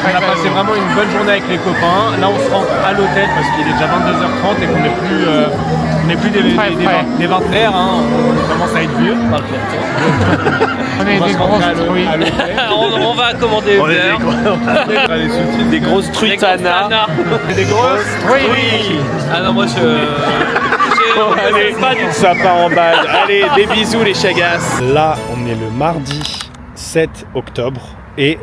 On a passé vraiment une bonne journée avec les copains. Là on se rend à l'hôtel parce qu'il est déjà 22h30 et qu'on n'est plus des vingtenaires, hein. On commence à être vieux. On est va des se grosses rentrer à truies. l'hôtel. On va commander Uber. Des grosses truitanas. Des grosses Oui. Ah non, moi Allez, pas du tout. ça part en balle. Allez, des bisous les chagasses. Là, on est le mardi 7 octobre et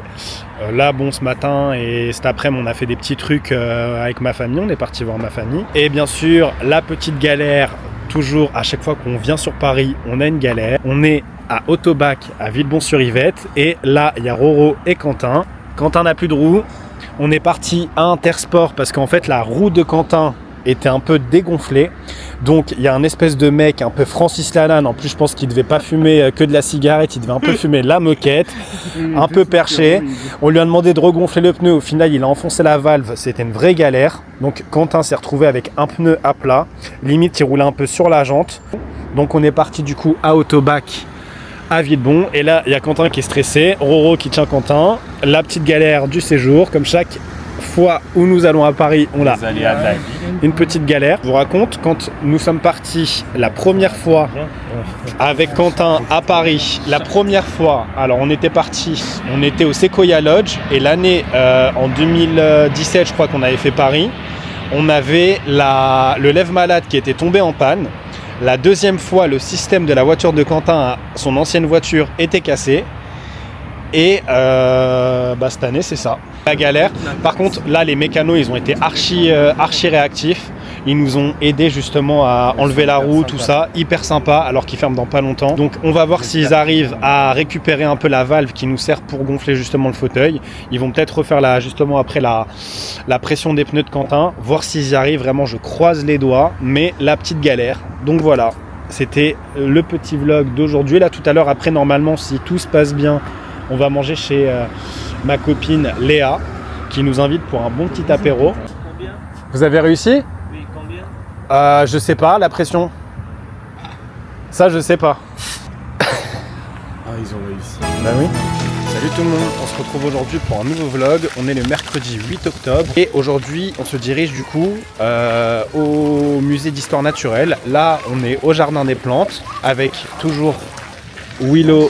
là, bon, ce matin et cet après-midi, on a fait des petits trucs avec ma famille. On est parti voir ma famille. Et bien sûr, la petite galère, toujours à chaque fois qu'on vient sur Paris, on a une galère. On est à Autobac, à Villebon-sur-Yvette. Et là, il y a Roro et Quentin. Quentin n'a plus de roue. On est parti à Intersport parce qu'en fait, la roue de Quentin était un peu dégonflée. Donc il y a un espèce de mec un peu Francis Lalanne, en plus je pense qu'il devait pas fumer que de la cigarette, il devait un peu fumer la moquette, un peu perché. On lui a demandé de regonfler le pneu, au final il a enfoncé la valve, c'était une vraie galère. Donc Quentin s'est retrouvé avec un pneu à plat, limite il roulait un peu sur la jante. Donc on est parti du coup à Autobac à Villebon, et là il y a Quentin qui est stressé, Roro qui tient Quentin, la petite galère du séjour, comme chaque fois où nous allons à Paris, on a une petite galère. Je vous raconte, quand nous sommes partis la première fois avec Quentin à Paris, la première fois, alors on était partis, on était au Sequoia Lodge, et l'année en 2017 je crois qu'on avait fait Paris, on avait le lève-malade qui était tombé en panne. La deuxième fois, le système de la voiture de Quentin, son ancienne voiture, était cassé. Et cette année, c'est ça, la galère. Par contre, là, les mécanos, ils ont été archi réactifs. Ils nous ont aidés justement à enlever la roue, tout ça. Hyper sympa, alors qu'ils ferment dans pas longtemps. Donc, on va voir s'ils arrivent à récupérer un peu la valve qui nous sert pour gonfler justement le fauteuil. Ils vont peut-être refaire justement après la pression des pneus de Quentin. Voir s'ils y arrivent. Vraiment, je croise les doigts. Mais la petite galère. Donc voilà, c'était le petit vlog d'aujourd'hui. Là, tout à l'heure, après, normalement, si tout se passe bien, on va manger chez ma copine Léa, qui nous invite pour un bon petit apéro. Combien? Vous avez réussi? Oui, combien? Je sais pas, la pression. Ça, je sais pas. Ah, ils ont réussi. Bah oui. Salut tout le monde, on se retrouve aujourd'hui pour un nouveau vlog. On est le mercredi 8 octobre et aujourd'hui on se dirige du coup au musée d'histoire naturelle. Là on est au jardin des plantes avec toujours Willow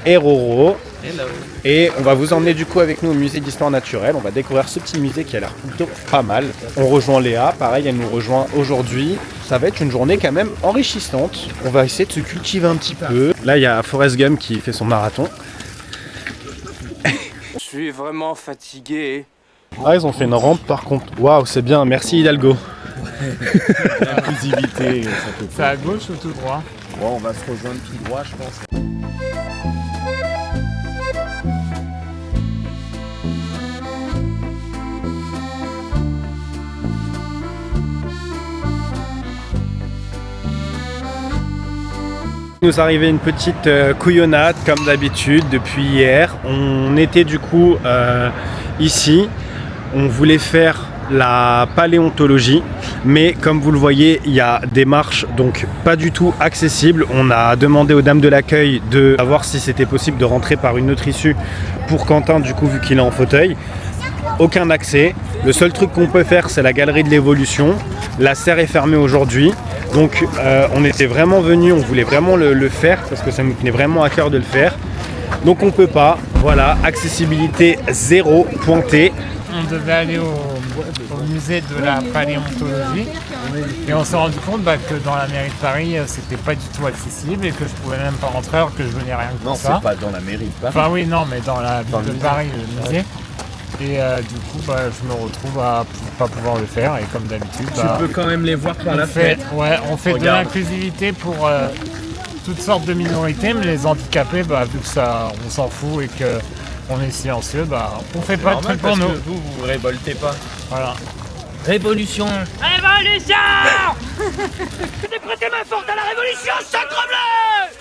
et Roro. Hello. Et on va vous emmener du coup avec nous au musée d'histoire naturelle. On va découvrir ce petit musée qui a l'air plutôt pas mal. On rejoint Léa, pareil elle nous rejoint aujourd'hui. Ça va être une journée quand même enrichissante. On va essayer de se cultiver un petit peu. Là il y a Forrest Gump qui fait son marathon. Je suis vraiment fatigué. Ah ils ont fait une rampe par contre. Waouh c'est bien, merci Hidalgo. L'inclusivité, c'est à gauche ou tout droit? Bon, on va se rejoindre tout droit je pense. Il nous arrivait une petite couillonnade comme d'habitude depuis hier. On était du coup ici, on voulait faire la paléontologie, mais comme vous le voyez il y a des marches donc pas du tout accessibles. On a demandé aux dames de l'accueil de savoir si c'était possible de rentrer par une autre issue pour Quentin du coup vu qu'il est en fauteuil. Aucun accès, le seul truc qu'on peut faire c'est la galerie de l'évolution. La serre est fermée aujourd'hui. Donc on était vraiment venus, on voulait vraiment le faire parce que ça nous tenait vraiment à cœur de le faire. Donc on peut pas, voilà, accessibilité zéro, pointé. On devait aller au musée de la paléontologie et on s'est rendu compte que dans la mairie de Paris c'était pas du tout accessible et que je pouvais même pas rentrer alors que je venais rien que pour ça. Non, c'est pas dans la mairie de Paris. Enfin oui, non, mais dans la ville de Paris, le musée. Et du coup, je me retrouve à pas pouvoir le faire. Et comme d'habitude, tu peux quand même les voir par la fenêtre. Ouais, on fait de l'inclusivité pour toutes sortes de minorités, mais les handicapés, vu que ça, on s'en fout et que on est silencieux, on fait pas de trucs pour nous. Vous révoltez pas. Voilà. Révolution. Révolution. J'ai prêté main forte à la révolution, sacre-bleu.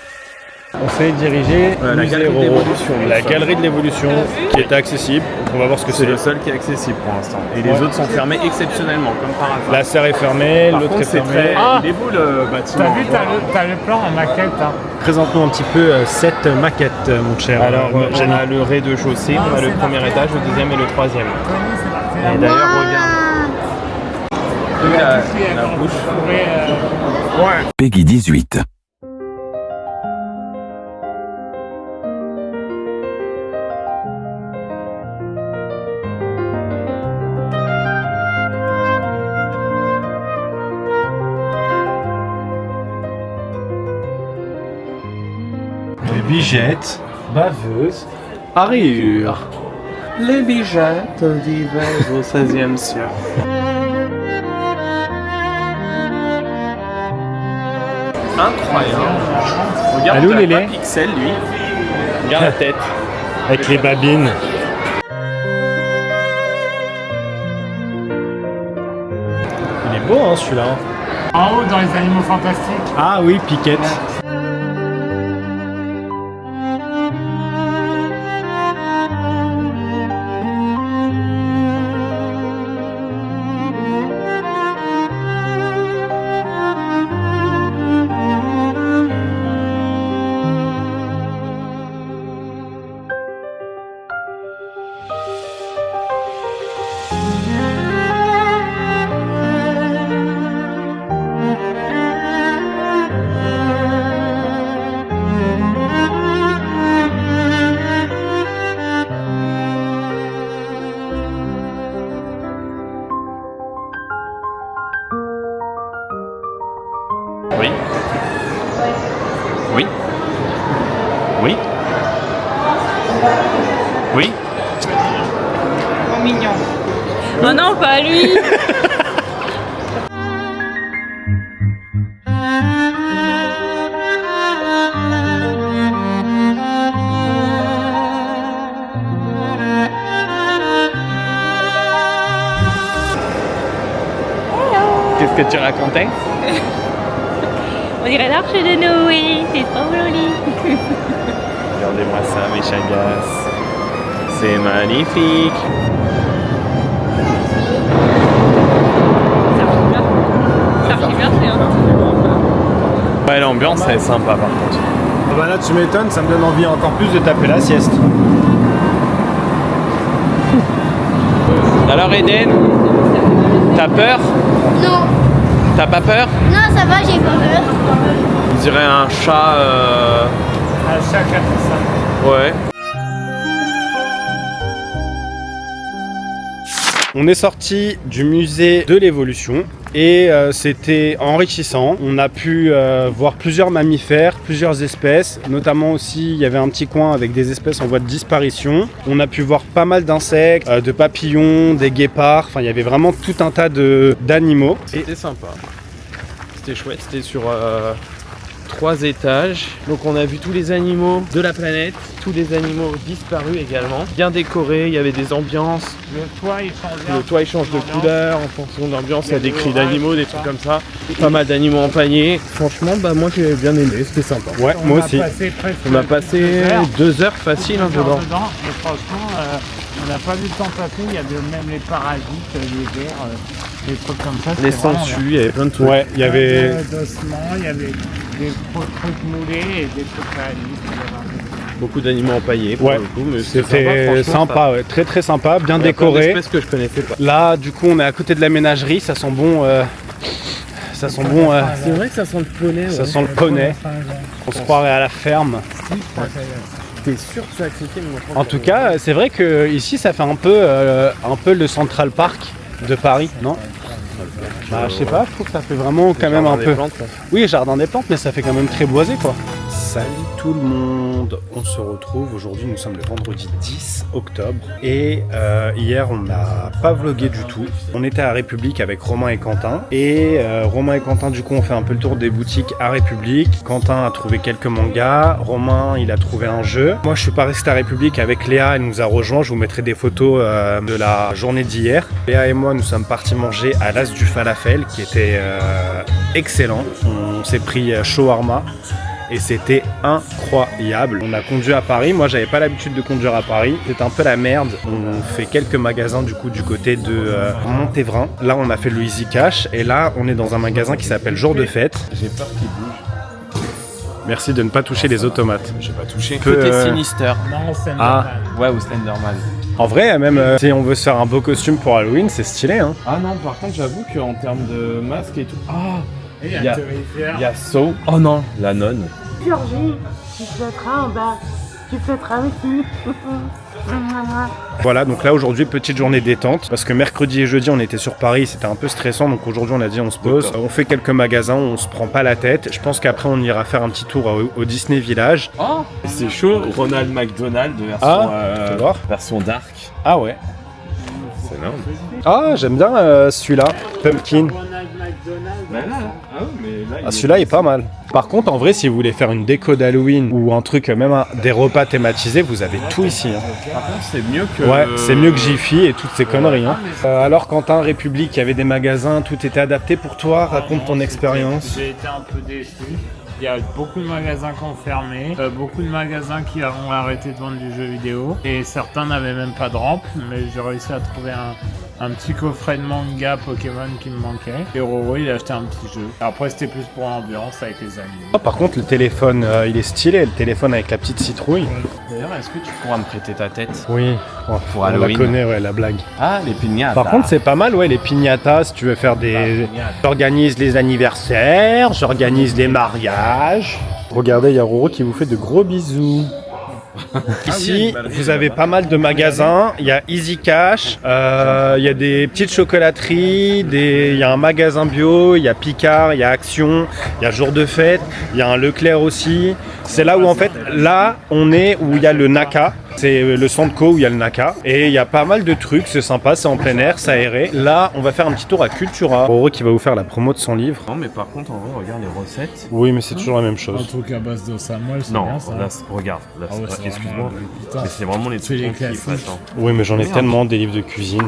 On s'est dirigé à la galerie de l'évolution. La galerie de l'évolution qui était accessible. Donc on va voir ce que c'est. C'est le seul qui est accessible pour l'instant. Et les autres sont fermés exceptionnellement, comme par hasard. La serre est fermée, l'autre est fermée. Il est beau le bâtiment. T'as vu, t'as le plan en maquette. Hein. Présente-nous un petit peu cette maquette, mon cher. Alors, on a le rez-de-chaussée, on a le premier étage, le deuxième et le troisième. Et d'ailleurs, regarde. La bouche. Peggy 18. Les bigettes, baveuses, à rayures. Les bigettes vivaient au XVIe siècle. Incroyable. Regarde, Allô, Lélé. Pixel, lui. Regarde la tête. Avec les babines. Il est beau, hein, celui-là. En haut, dans les animaux fantastiques. Ah oui, Piquette. Oui. Oui. Oui. Oui. Oh mignon. Oh non, pas lui. Qu'est-ce que tu racontais? On dirait l'arche de Noé, c'est trop joli. Regardez-moi ça, mes chagas. C'est magnifique. Ça marche bien, c'est un. Ouais, l'ambiance elle est sympa par contre. Ah bah là tu m'étonnes, ça me donne envie encore plus de taper la sieste. Alors Eden, t'as peur? Non. T'as pas peur? Non, ça va, j'ai pas peur. On dirait un chat. Un chat qui a fait ça. Ouais. On est sorti du musée de l'évolution et c'était enrichissant. On a pu voir plusieurs mammifères, plusieurs espèces, notamment aussi il y avait un petit coin avec des espèces en voie de disparition. On a pu voir pas mal d'insectes, de papillons, des guépards, enfin il y avait vraiment tout un tas d'animaux. C'était sympa. C'était chouette, c'était sur 3 étages. Donc on a vu tous les animaux de la planète, tous les animaux disparus également. Bien décorés, il y avait des ambiances. Le toit il change de couleur en fonction de l'ambiance, il y a des cris d'animaux, des trucs comme ça. Pas mal d'animaux empaillés. Franchement, bah moi j'ai bien aimé, c'était sympa. Ouais, moi aussi. On a passé 2 heures facile dedans. Et franchement, on n'a pas vu le temps passer, il y avait même les parasites, les vers, des trucs comme ça. Les sangsues, il y avait plein de trucs. Ouais, il y avait d'ossements, il y avait des trucs moulés et des trucs réalistes. Beaucoup d'animaux empaillés pour ouais, le coup, mais c'était sympa, ouais, très très sympa, bien décoré. Plein d'espèces que je connaissais pas. Là, du coup, on est à côté de la ménagerie, ça sent bon. Ça sent bon. C'est vrai que ça sent le poney. Ça sent le poney. On se croirait à la ferme. T'es sûr que ça a cliqué? En tout cas, c'est vrai que ici, ça fait un peu le Central Park de Paris, non? Bah, je sais pas, je trouve que ça fait vraiment quand même un peu. Plantes, oui, jardin des plantes, mais ça fait quand même très boisé, quoi. Salut tout le monde, on se retrouve aujourd'hui, nous sommes le vendredi 10 octobre et hier on n'a pas vlogué du tout. On était à République avec Romain et Quentin et Romain et Quentin du coup on fait un peu le tour des boutiques à République. Quentin a trouvé quelques mangas, Romain il a trouvé un jeu. Moi je suis pas resté à République avec Léa, elle nous a rejoint, je vous mettrai des photos de la journée d'hier. Léa et moi nous sommes partis manger à l'As du Falafel qui était excellent, on s'est pris shawarma. Et c'était incroyable. On a conduit à Paris. Moi, j'avais pas l'habitude de conduire à Paris. C'était un peu la merde. On fait quelques magasins du coup du côté de Montévrain. Là, on a fait le Easy Cash. Et là, on est dans un magasin qui s'appelle Jour de Fête. J'ai peur qu'il bouge. Merci de ne pas toucher les automates. J'ai pas touché. Côté Sinister. Non, Slenderman. Ouais, ou Slenderman. En vrai, même si on veut se faire un beau costume pour Halloween, c'est stylé. Hein. Ah non, par contre, j'avoue qu'en termes de masque et tout. Ah, il y a So. Oh non, la nonne. Georgie, tu flotteras en bas. Tu flotteras aussi. Voilà, donc là aujourd'hui petite journée détente parce que mercredi et jeudi on était sur Paris, c'était un peu stressant, donc aujourd'hui on a dit on se pose, on fait quelques magasins, on se prend pas la tête. Je pense qu'après on ira faire un petit tour au Disney Village. Oh, c'est chaud, Ronald McDonald version dark. Ah ouais. C'est énorme. Ah j'aime bien celui-là, Pumpkin. Bah là, mais là, celui-là est pas mal. Par contre, en vrai, si vous voulez faire une déco d'Halloween ou un truc, même des repas thématisés, vous avez tout ici. Hein. Par contre, c'est mieux que... Ouais, c'est mieux que Jiffy et toutes ces conneries. Hein. Alors, Quentin, République, il y avait des magasins, tout était adapté pour toi. Raconte ton expérience. J'ai été un peu déçu. Il y a beaucoup de magasins qui ont fermé, beaucoup de magasins qui ont arrêté de vendre du jeu vidéo et certains n'avaient même pas de rampe, mais j'ai réussi à trouver un petit coffret de manga Pokémon qui me manquait. Et Roro, il a acheté un petit jeu. Après, c'était plus pour l'ambiance avec les amis. Oh, par contre, le téléphone, il est stylé, le téléphone avec la petite citrouille. D'ailleurs, est-ce que tu pourras me prêter ta tête? Oui, pour on Halloween. la connaît, ouais, la blague. Ah, les piñatas. Par contre, c'est pas mal, ouais, les piñatas, si tu veux faire des... J'organise les anniversaires, j'organise les mariages. Regardez, il y a Roro qui vous fait de gros bisous. Ici, vous avez pas mal de magasins. Il y a Easy Cash, il y a des petites chocolateries, il y a un magasin bio, il y a Picard, il y a Action, il y a Jour de Fête, il y a un Leclerc aussi. C'est là où en fait, là, on est où il y a le Naka. C'est le centre co où il y a le Naka. Et il y a pas mal de trucs, c'est sympa, c'est en plein air, c'est aéré. Là, on va faire un petit tour à Cultura. Roro qui va vous faire la promo de son livre. Non, mais par contre, en vrai, regarde les recettes. Oui, mais c'est toujours la même chose. Un truc à base de Samuel, c'est non, bien ça. Là, regarde, là, Ah ouais, excuse-moi. Mais c'est vraiment les trucs qui passent. Oui, mais j'en ai tellement des livres de cuisine.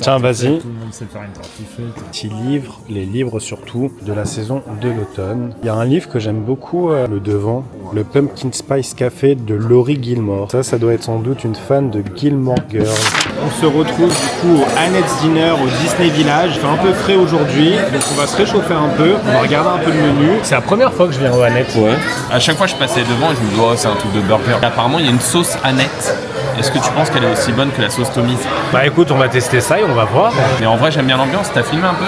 Tiens, vas-y. Tout le monde sait faire une tartiflette. Petit livre, les livres surtout de la saison de l'automne. Il y a un livre que j'aime beaucoup, le devant, le Pumpkin Spice Café de Laurie Gilmore. Ça doit être sans doute une fan de Gilmore Girls. On se retrouve du coup au Annette's Dinner au Disney Village. Il fait un peu frais aujourd'hui, donc on va se réchauffer un peu. On va regarder un peu le menu. C'est la première fois que je viens au Annette. Ouais. À chaque fois, je passais devant et je me dis, oh, c'est un truc de burger. Et apparemment, il y a une sauce Annette. Est-ce que tu penses qu'elle est aussi bonne que la sauce Tommy's? Bah écoute, on va tester ça et on va voir. Mais en vrai, j'aime bien l'ambiance. T'as filmé un peu?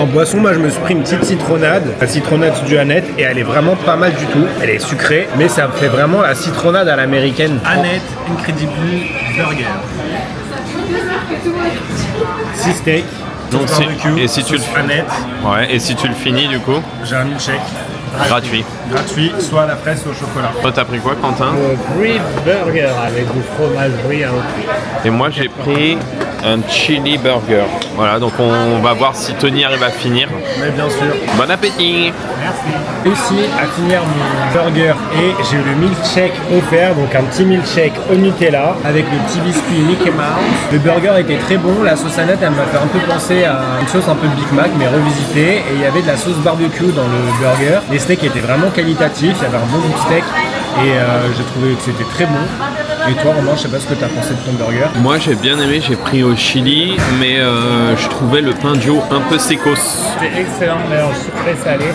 En boisson, moi je me suis pris une petite citronnade, la citronnade du Annette, et elle est vraiment pas mal du tout. Elle est sucrée, mais ça fait vraiment la citronnade à l'américaine. Annette Incredible Burger. 6 steaks. Donc, et si tu le Annette. Ouais, et si tu le finis du coup? J'ai un milkshake. Gratuit. Gratuit, soit à la fraise, soit au chocolat. Toi, t'as pris quoi, Quentin? Brie burger avec du fromage brie à Et moi, j'ai pris un chili burger. Voilà, donc on va voir si Tony arrive à finir. Mais bien sûr. Bon appétit! Merci. Réussi à finir mon burger et j'ai eu le milkshake offert, donc un petit milkshake au Nutella avec le petit biscuit Mickey Mouse. Le burger était très bon, la sauce Annette elle m'a fait un peu penser à une sauce un peu Big Mac mais revisitée, et il y avait de la sauce barbecue dans le burger. Les steaks étaient vraiment qualitatifs, il y avait un bon goût de steak et j'ai trouvé que c'était très bon. Et toi Romain, je sais pas ce que tu as pensé de ton burger. Moi j'ai bien aimé, j'ai pris au chili, mais je trouvais le pain dio un peu sécos. C'était excellent, mélange sucré salé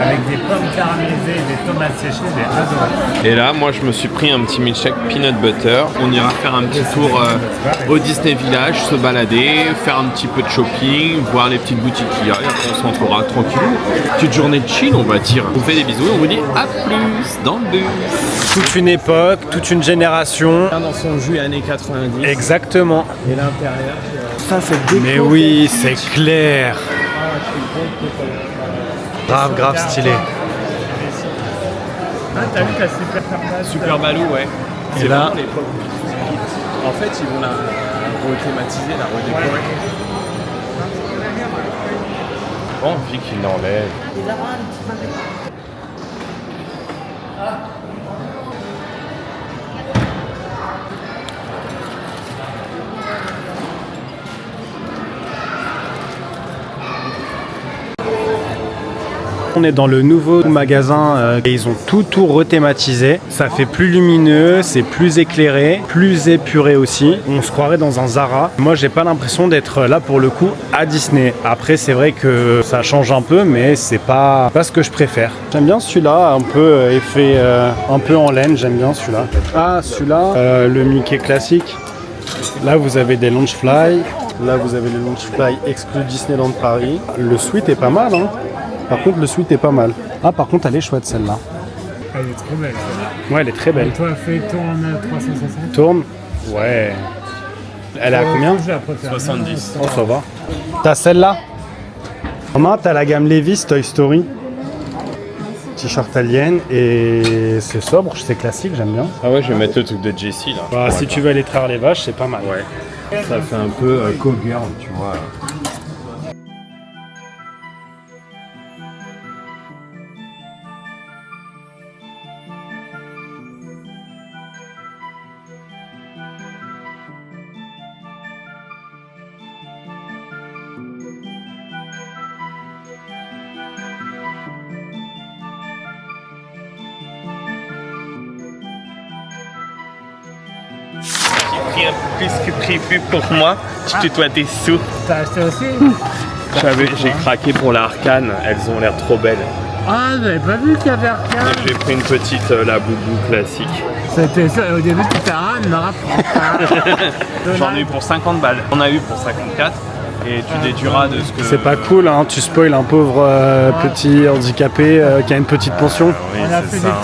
avec des pommes caramélisées et des tomates séchées, j'ai adoré. Et là, moi je me suis pris un petit milkshake peanut butter. On ira faire un petit tour au Disney Village, se balader, faire un petit peu de shopping, voir les petites boutiques qu'il y a, et après on se retrouvera tranquillou. Petite journée de chill, on va dire. On vous fait des bisous et on vous dit à plus dans le bus. Toute une époque, toute une génération. Dans son jus années 90. Exactement. Et l'intérieur, ça c'est déco. Mais oui, c'est clair. Grave stylé. Ah, t'as vu, t'as super sympa. Super Balou, ouais. Et là, en fait, ils vont la rethématiser, la redécorer. Envie qu'il l'enlève. on est dans le nouveau magasin et ils ont tout rethématisé. Ça fait plus lumineux, c'est plus éclairé, plus épuré aussi. On se croirait dans un Zara. Moi, j'ai pas l'impression d'être là pour le coup à Disney. Après, c'est vrai que ça change un peu, mais c'est pas ce que je préfère. J'aime bien celui-là, un peu effet un peu en laine. J'aime bien celui-là. Ah, celui-là, le Mickey classique. Là, vous avez des Loungefly. Là, vous avez le Loungefly exclu Disneyland Paris. Le suite est pas mal, hein. Par contre, le suite est pas mal. Ah, par contre, elle est chouette, celle-là. Elle est trop belle, celle-là. Ouais, elle est très belle. Et toi, fais tourne 360. Tourne. Ouais. Elle est à combien? 70. Oh, ça va. T'as celle-là? Romain, t'as la gamme Levi's Toy Story. t-shirt alien et c'est sobre, c'est classique, j'aime bien. Ah ouais, je vais mettre le truc de Jessie là. Bah, si tu veux aller traire les vaches, c'est pas mal. Ouais. Ça fait un peu cowgirl, tu vois. Pris un peu plus que prévu pour moi. Je tutoie tes sous. T'as acheté aussi? J'ai craqué pour la Arcane, elles ont l'air trop belles. Ah, j'avais pas vu qu'il y avait Arcane. J'ai pris une petite la boubou classique. C'était ça, au début tu t'as J'en ai eu pour 50 balles. On a eu pour 54 et tu déduiras de ce que... C'est pas cool, hein, tu spoil un pauvre petit handicapé qui a une petite pension. Oui, c'est ça.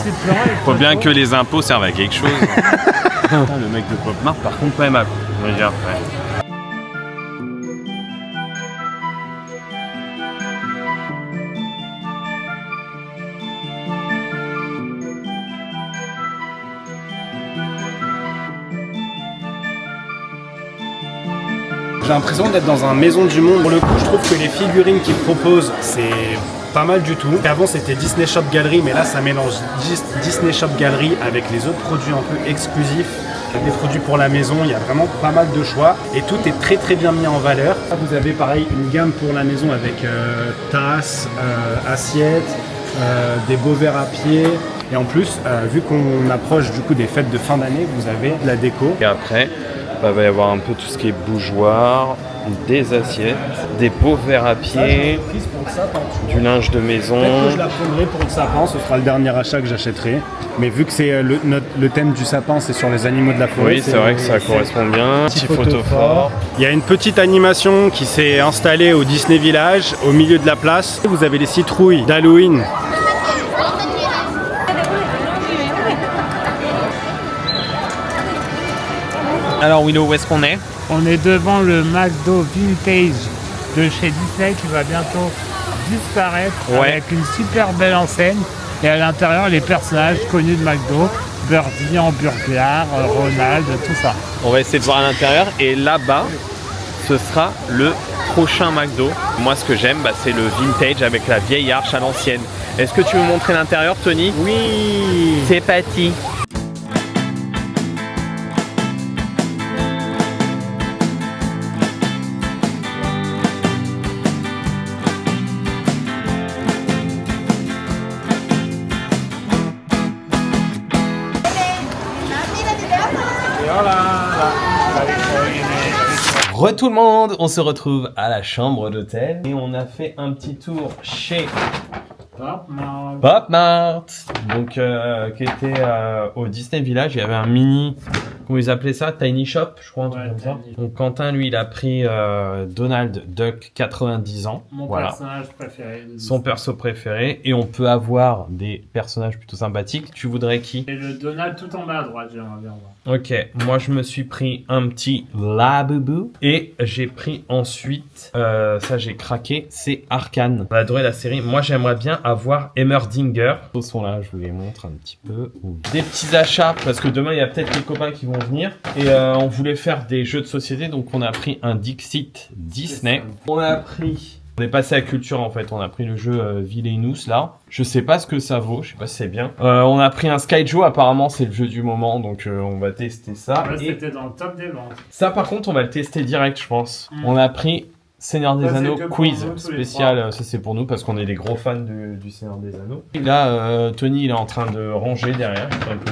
Faut bien que les impôts servent à quelque chose. Le mec de Pop Mart, par contre, pas aimable. Je veux dire, ouais. J'ai l'impression d'être dans un Maison du Monde. Pour le coup, je trouve que les figurines qu'ils proposent, c'est pas mal du tout. Avant, c'était Disney Shop Gallery, mais là, ça mélange Disney Shop Gallery avec les autres produits un peu exclusifs. Des produits pour la maison, il y a vraiment pas mal de choix et tout est très très bien mis en valeur. Vous avez pareil une gamme pour la maison avec tasses, assiettes, des beaux verres à pied. Et en plus, vu qu'on approche du coup des fêtes de fin d'année, vous avez de la déco. Et après, bah, va y avoir un peu tout ce qui est bougeoir, des assiettes, des beaux verres à pied, du linge de maison. Peut-être que je la prendrai pour le sapin, ce sera le dernier achat que j'achèterai. Mais vu que c'est le thème du sapin, c'est sur les animaux de la forêt. Oui, c'est vrai que ça correspond bien. Petit photophore. Il y a une petite animation qui s'est installée au Disney Village, au milieu de la place. Vous avez les citrouilles d'Halloween. Alors Willow, où est-ce qu'on est? On est devant le McDo Vintage de chez Disney qui va bientôt disparaître avec une super belle enseigne. Et à l'intérieur, les personnages connus de McDo, Birdie, Hamburger, Ronald, tout ça. On va essayer de voir à l'intérieur et là-bas, ce sera le prochain McDo. Moi, ce que j'aime, bah, c'est le vintage avec la vieille arche à l'ancienne. Est-ce que tu veux montrer l'intérieur, Tony? Oui. C'est parti. Tout le monde, on se retrouve à la chambre d'hôtel et on a fait un petit tour chez Pop Mart, donc qui était au Disney Village. Il y avait un mini, comment ils appelaient ça, Tiny Shop, je crois, un truc comme ça. Donc Quentin, lui, il a pris Donald Duck 90 ans. Mon personnage préféré. Son perso préféré. Et on peut avoir des personnages plutôt sympathiques. Tu voudrais qui? Et le Donald tout en bas à droite, j'aimerais bien voir. Ok, moi je me suis pris un petit Labubu et j'ai pris ensuite, ça j'ai craqué, c'est Arcane. On a adoré la série. Moi j'aimerais bien avoir Heimerdinger. Ils sont là, je vous les montre un petit peu. Des petits achats parce que demain il y a peut-être les copains qui vont venir et on voulait faire des jeux de société, donc on a pris un Dixit Disney. On est passé à culture en fait, on a pris le jeu Villainous là. Je sais pas ce que ça vaut, je sais pas si c'est bien. On a pris un Skyjo, apparemment c'est le jeu du moment, donc on va tester ça. Ouais, c'était dans le top des ventes. Ça par contre on va le tester direct je pense. On a pris Seigneur des Anneaux quiz spécial, ça c'est pour nous parce qu'on est des gros fans du Seigneur des Anneaux. Là Tony il est en train de ranger derrière, il fait un peu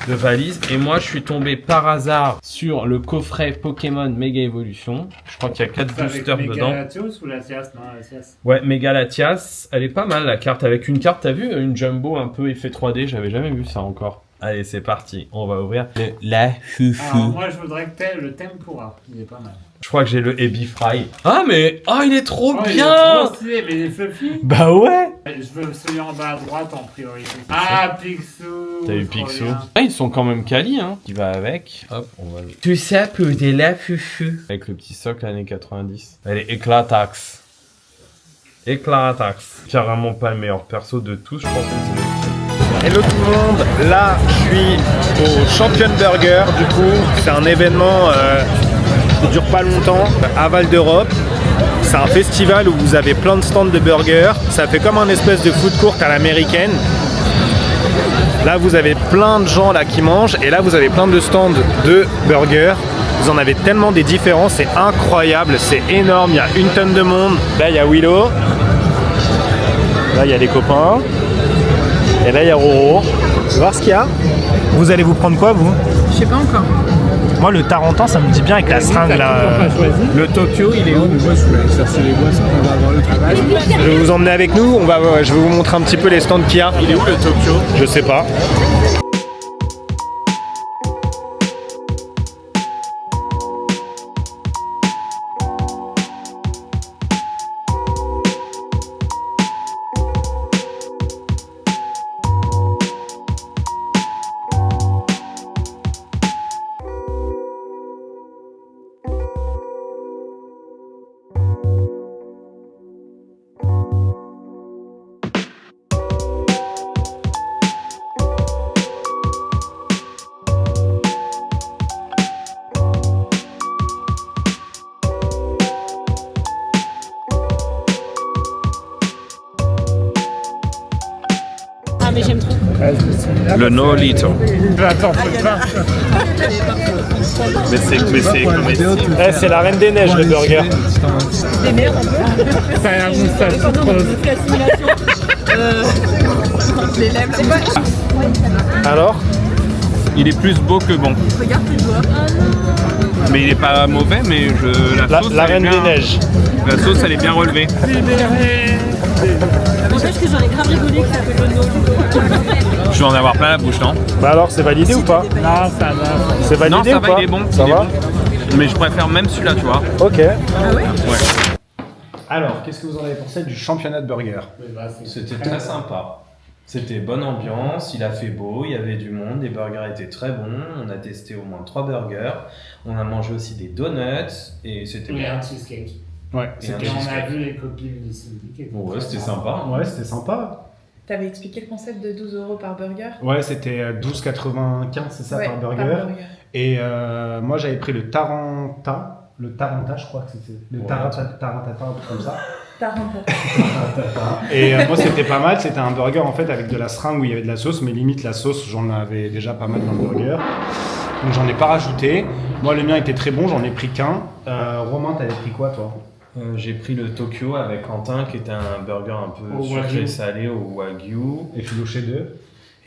de valise. Et moi je suis tombé par hasard sur le coffret Pokémon Mega Evolution. Je crois qu'il y a 4 boosters dedans. Méga Latios ou Latias? Non, Latias. Ouais, Méga Latias. Elle est pas mal la carte. Avec une carte, t'as vu une jumbo un peu effet 3D? J'avais jamais vu ça encore. Allez, c'est parti. On va ouvrir la fufu. Alors, moi je voudrais que t'aies le Tempura. Il est pas mal. Je crois que j'ai le Ebi Fry. Ah mais il est trop bien. Il est trop stylé, mais il est fluffy. Bah ouais. Je veux celui en bas à droite en priorité. Ah, Picsou. T'as eu Picsou. Ah, ils sont quand même quali, hein. Qui va avec. Hop, on va. Tout ça pour de la fufu. Avec le petit socle années 90. Elle est éclataxe. Et Claratax. Carrément pas le meilleur perso de tous, je pense que c'est Hello tout le monde, là je suis au Champion Burger du coup, c'est un événement qui dure pas longtemps à Val d'Europe. C'est un festival où vous avez plein de stands de burgers, ça fait comme un espèce de food court à l'américaine. Là vous avez plein de gens là qui mangent et là vous avez plein de stands de burgers. Vous en avez tellement des différents, c'est incroyable, c'est énorme, il y a une tonne de monde. Là il y a Willow, là il y a les copains. Et là il y a Roro. On va voir ce qu'il y a. Vous allez vous prendre quoi vous? Je sais pas encore. Moi le Tarentan ça me dit bien avec la seringue là. Le Tokyo il est où? Moi je voulais chercher les boissons, on va avoir le travail. Je vais vous emmener avec nous, je vais vous montrer un petit peu les stands qu'il y a. Il est où le Tokyo? Je sais pas. Mais j'aime trop. le Nolito. Attends, faut pas. Mais c'est la Reine des Neiges le burger. Des merdes un peu. Ça a un moustache. Les lèvres, c'est pas. Alors? Il est plus beau que bon. Regarde tes doigts. Mais il est pas mauvais, mais la sauce, la Reine des Neiges. La sauce, elle est bien relevée. N'empêche que j'en ai grave rigolé que ça fait le Nolito. Je vais en avoir plein la bouche, non? Bah alors, c'est validé ou pas? Non, ça va. C'est validé non, ça ou va, pas? il est bon. Ça va? Bon. Mais je préfère même celui-là, tu vois. Ok. Ah ouais? Ouais. Alors, qu'est-ce que vous en avez pensé du championnat de burger? C'était très sympa. C'était bonne ambiance, il a fait beau, il y avait du monde, les burgers étaient très bons, on a testé au moins 3 burgers, on a mangé aussi des donuts et c'était Oui, bon. un cheesecake. Ouais, C'était, on a vu les copines du syndicat. Ouais, c'était sympa. Ouais, c'était sympa. T'avais expliqué le concept de 12 € par burger? Ouais, c'était 12,95, c'est ça, Ouais, par burger. Et moi, j'avais pris le Taranta, je crois que c'était. Le Tarantata, un truc comme ça. Et moi c'était pas mal, c'était un burger en fait avec de la seringue où il y avait de la sauce, mais limite la sauce j'en avais déjà pas mal dans le burger, donc j'en ai pas rajouté. Moi le mien était très bon, j'en ai pris qu'un. Romain, t'avais pris quoi toi? J'ai pris le Tokyo avec Quentin qui était un burger un peu Au sucré wagyu. salé au wagyu. Et Philoché 2.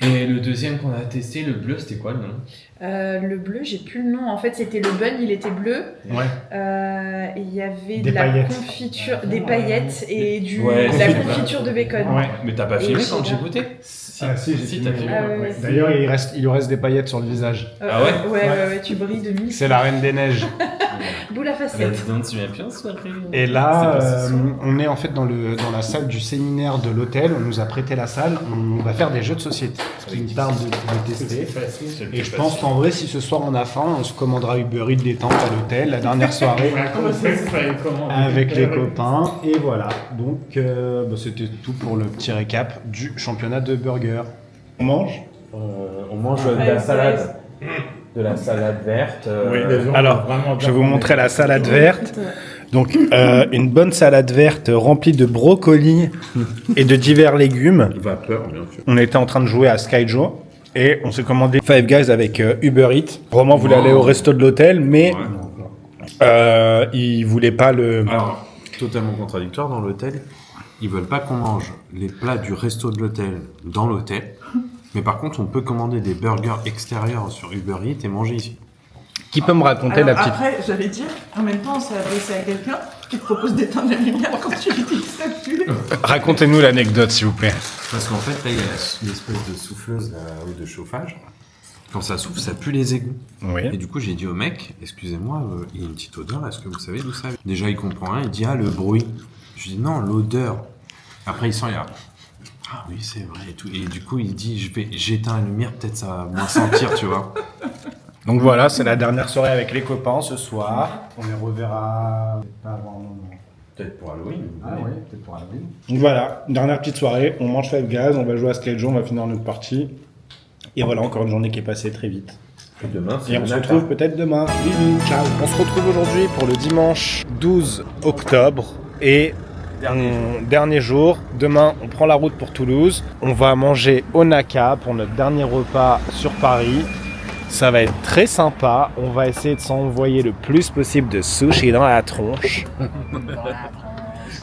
Et le deuxième qu'on a testé, le bleu, c'était quoi le nom? Le bleu, j'ai plus le nom. En fait, c'était le bun, il était bleu. Ouais. Il y avait Des de la paillettes. confiture, des paillettes et Ouais, de la confiture de bacon. Ouais. Mais t'as pas Et filmé cheddar. quand j'ai goûté? Si, j'ai si, filmé. t'as filmé. Ah ouais, Ouais. c'est- D'ailleurs il lui reste des paillettes sur le visage. Ah ouais? Ouais, tu brilles de mille. C'est la Reine des Neiges. D'où la Mais facette. dis donc, tu viens bien soirée. Et là, C'est pas ce soir. on est en fait dans la salle du séminaire de l'hôtel. On nous a prêté la salle. On va faire des jeux de société. C'est une tarde de tester. Et je pense qu'en vrai, si ce soir on a faim, on se commandera Uber Eats détente à l'hôtel, la dernière soirée avec les copains. Et voilà. Donc, c'était tout pour le petit récap du championnat de burger. On mange? On mange de la salade. De la salade verte. Alors, je vais vous montrer la salade verte. Donc, une bonne salade verte remplie de brocolis et de divers légumes. Vapeur, bien sûr. On était en train de jouer à Skyjo et on s'est commandé Five Guys avec Uber Eats. Romain voulait aller au resto de l'hôtel, mais il voulait pas le... Alors, totalement contradictoire dans l'hôtel. Ils veulent pas qu'on mange les plats du resto de l'hôtel dans l'hôtel. Mais par contre, on peut commander des burgers extérieurs sur Uber Eats et manger ici. Qui peut me raconter la petite... Après, j'allais dire, en même temps, on s'est adressé à quelqu'un qui te propose d'éteindre la lumière quand tu lui dis que ça pue. Racontez-nous l'anecdote, s'il vous plaît. Parce qu'en fait, là, il y a l'espèce de souffleuse là, ou de chauffage. Quand ça souffle, ça pue les égouts. Oui. Et du coup, j'ai dit au mec, excusez-moi, il y a une petite odeur, est-ce que vous savez d'où ça vient? Déjà, il comprend rien, il dit, le bruit. Je dis, non, l'odeur. Après, il sent, il y a... Ah oui, c'est vrai et tout. Et du coup, il dit, j'éteins la lumière, peut-être ça va moins sentir, tu vois. Donc voilà, c'est la dernière soirée avec les copains ce soir. On les reverra pas avant un moment. Peut-être pour Halloween. Ah ouais, peut-être pour Halloween. Donc voilà, dernière petite soirée, on mange Five Guys, on va jouer à Skyjo, on va finir notre partie. Et voilà, encore une journée qui est passée très vite. Et demain, et on se retrouve peut-être demain. Bisous, ciao. On se retrouve aujourd'hui pour le dimanche 12 octobre. Et dernier jour. Demain, on prend la route pour Toulouse. On va manger au Naka pour notre dernier repas sur Paris. Ça va être très sympa. On va essayer de s'envoyer le plus possible de sushi dans la tronche.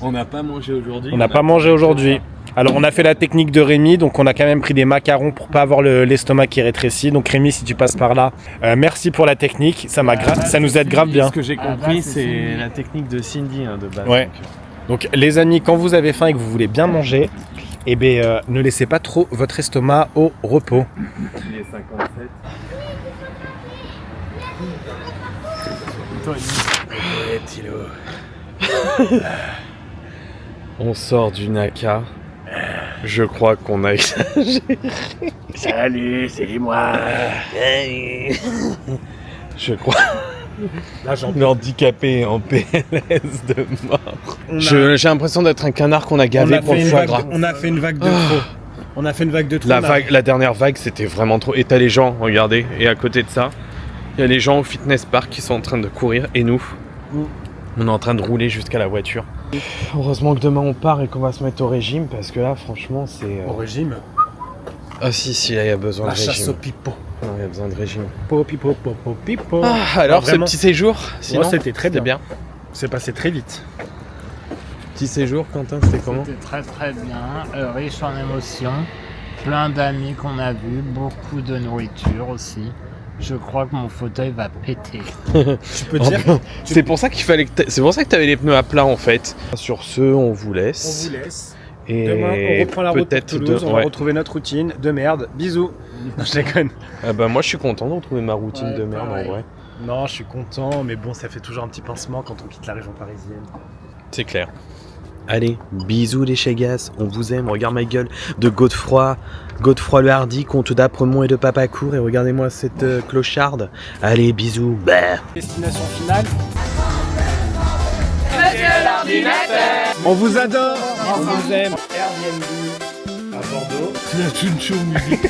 On n'a pas mangé aujourd'hui. On n'a pas mangé aujourd'hui. Alors on a fait la technique de Rémi, donc on a quand même pris des macarons pour pas avoir l'estomac qui rétrécit. Donc Rémi, si tu passes par là, merci pour la technique, ça nous aide grave bien. Ce que j'ai compris, c'est la technique de Cindy de base. Ouais. Donc les amis, quand vous avez faim et que vous voulez bien manger, eh ben, ne laissez pas trop votre estomac au repos. Il est 57. On sort du Naka. Je crois qu'on a exagéré. Salut, c'est moi. Je crois. L'handicapé en PLS de mort. J'ai l'impression d'être un canard qu'on a gavé pour le foie gras. On a fait une vague de trop. On a fait une vague de trop. La dernière vague, c'était vraiment trop. Et t'as les gens, regardez. Et à côté de ça, il y a les gens au fitness park qui sont en train de courir. Et nous, on est en train de rouler jusqu'à la voiture. Heureusement que demain on part et qu'on va se mettre au régime. Parce que là, franchement, c'est... Au régime? Ah si, là, il y a besoin de régime. La chasse au pipeau. Non, il y a besoin de régime. Pipo. Alors, ce petit séjour, sinon, c'était très bien. C'est passé très vite. Petit séjour, Quentin, c'était comment? C'était très très bien, riche en émotions, plein d'amis qu'on a vus, beaucoup de nourriture aussi. Je crois que mon fauteuil va péter. Tu peux dire. C'est pour ça qu'il fallait c'est pour ça que tu avais les pneus à plat en fait. Sur ce, on vous laisse. Et demain, on reprend la route pour Toulouse, on va ouais. retrouver notre routine de merde. Bisous. Non, je déconne. Moi, je suis content de retrouver ma routine de merde en vrai. Non, je suis content, mais bon, ça fait toujours un petit pincement quand on quitte la région parisienne. C'est clair. Allez, bisous les Chagas, on vous aime, regarde ma gueule de Godefroy le Hardy, comte d'Apremont et de Papacourt, et regardez-moi cette clocharde. Allez, bisous. Bah. Destination finale. On vous adore, on vous aime. Airbnb à Bordeaux. La chouchou musique.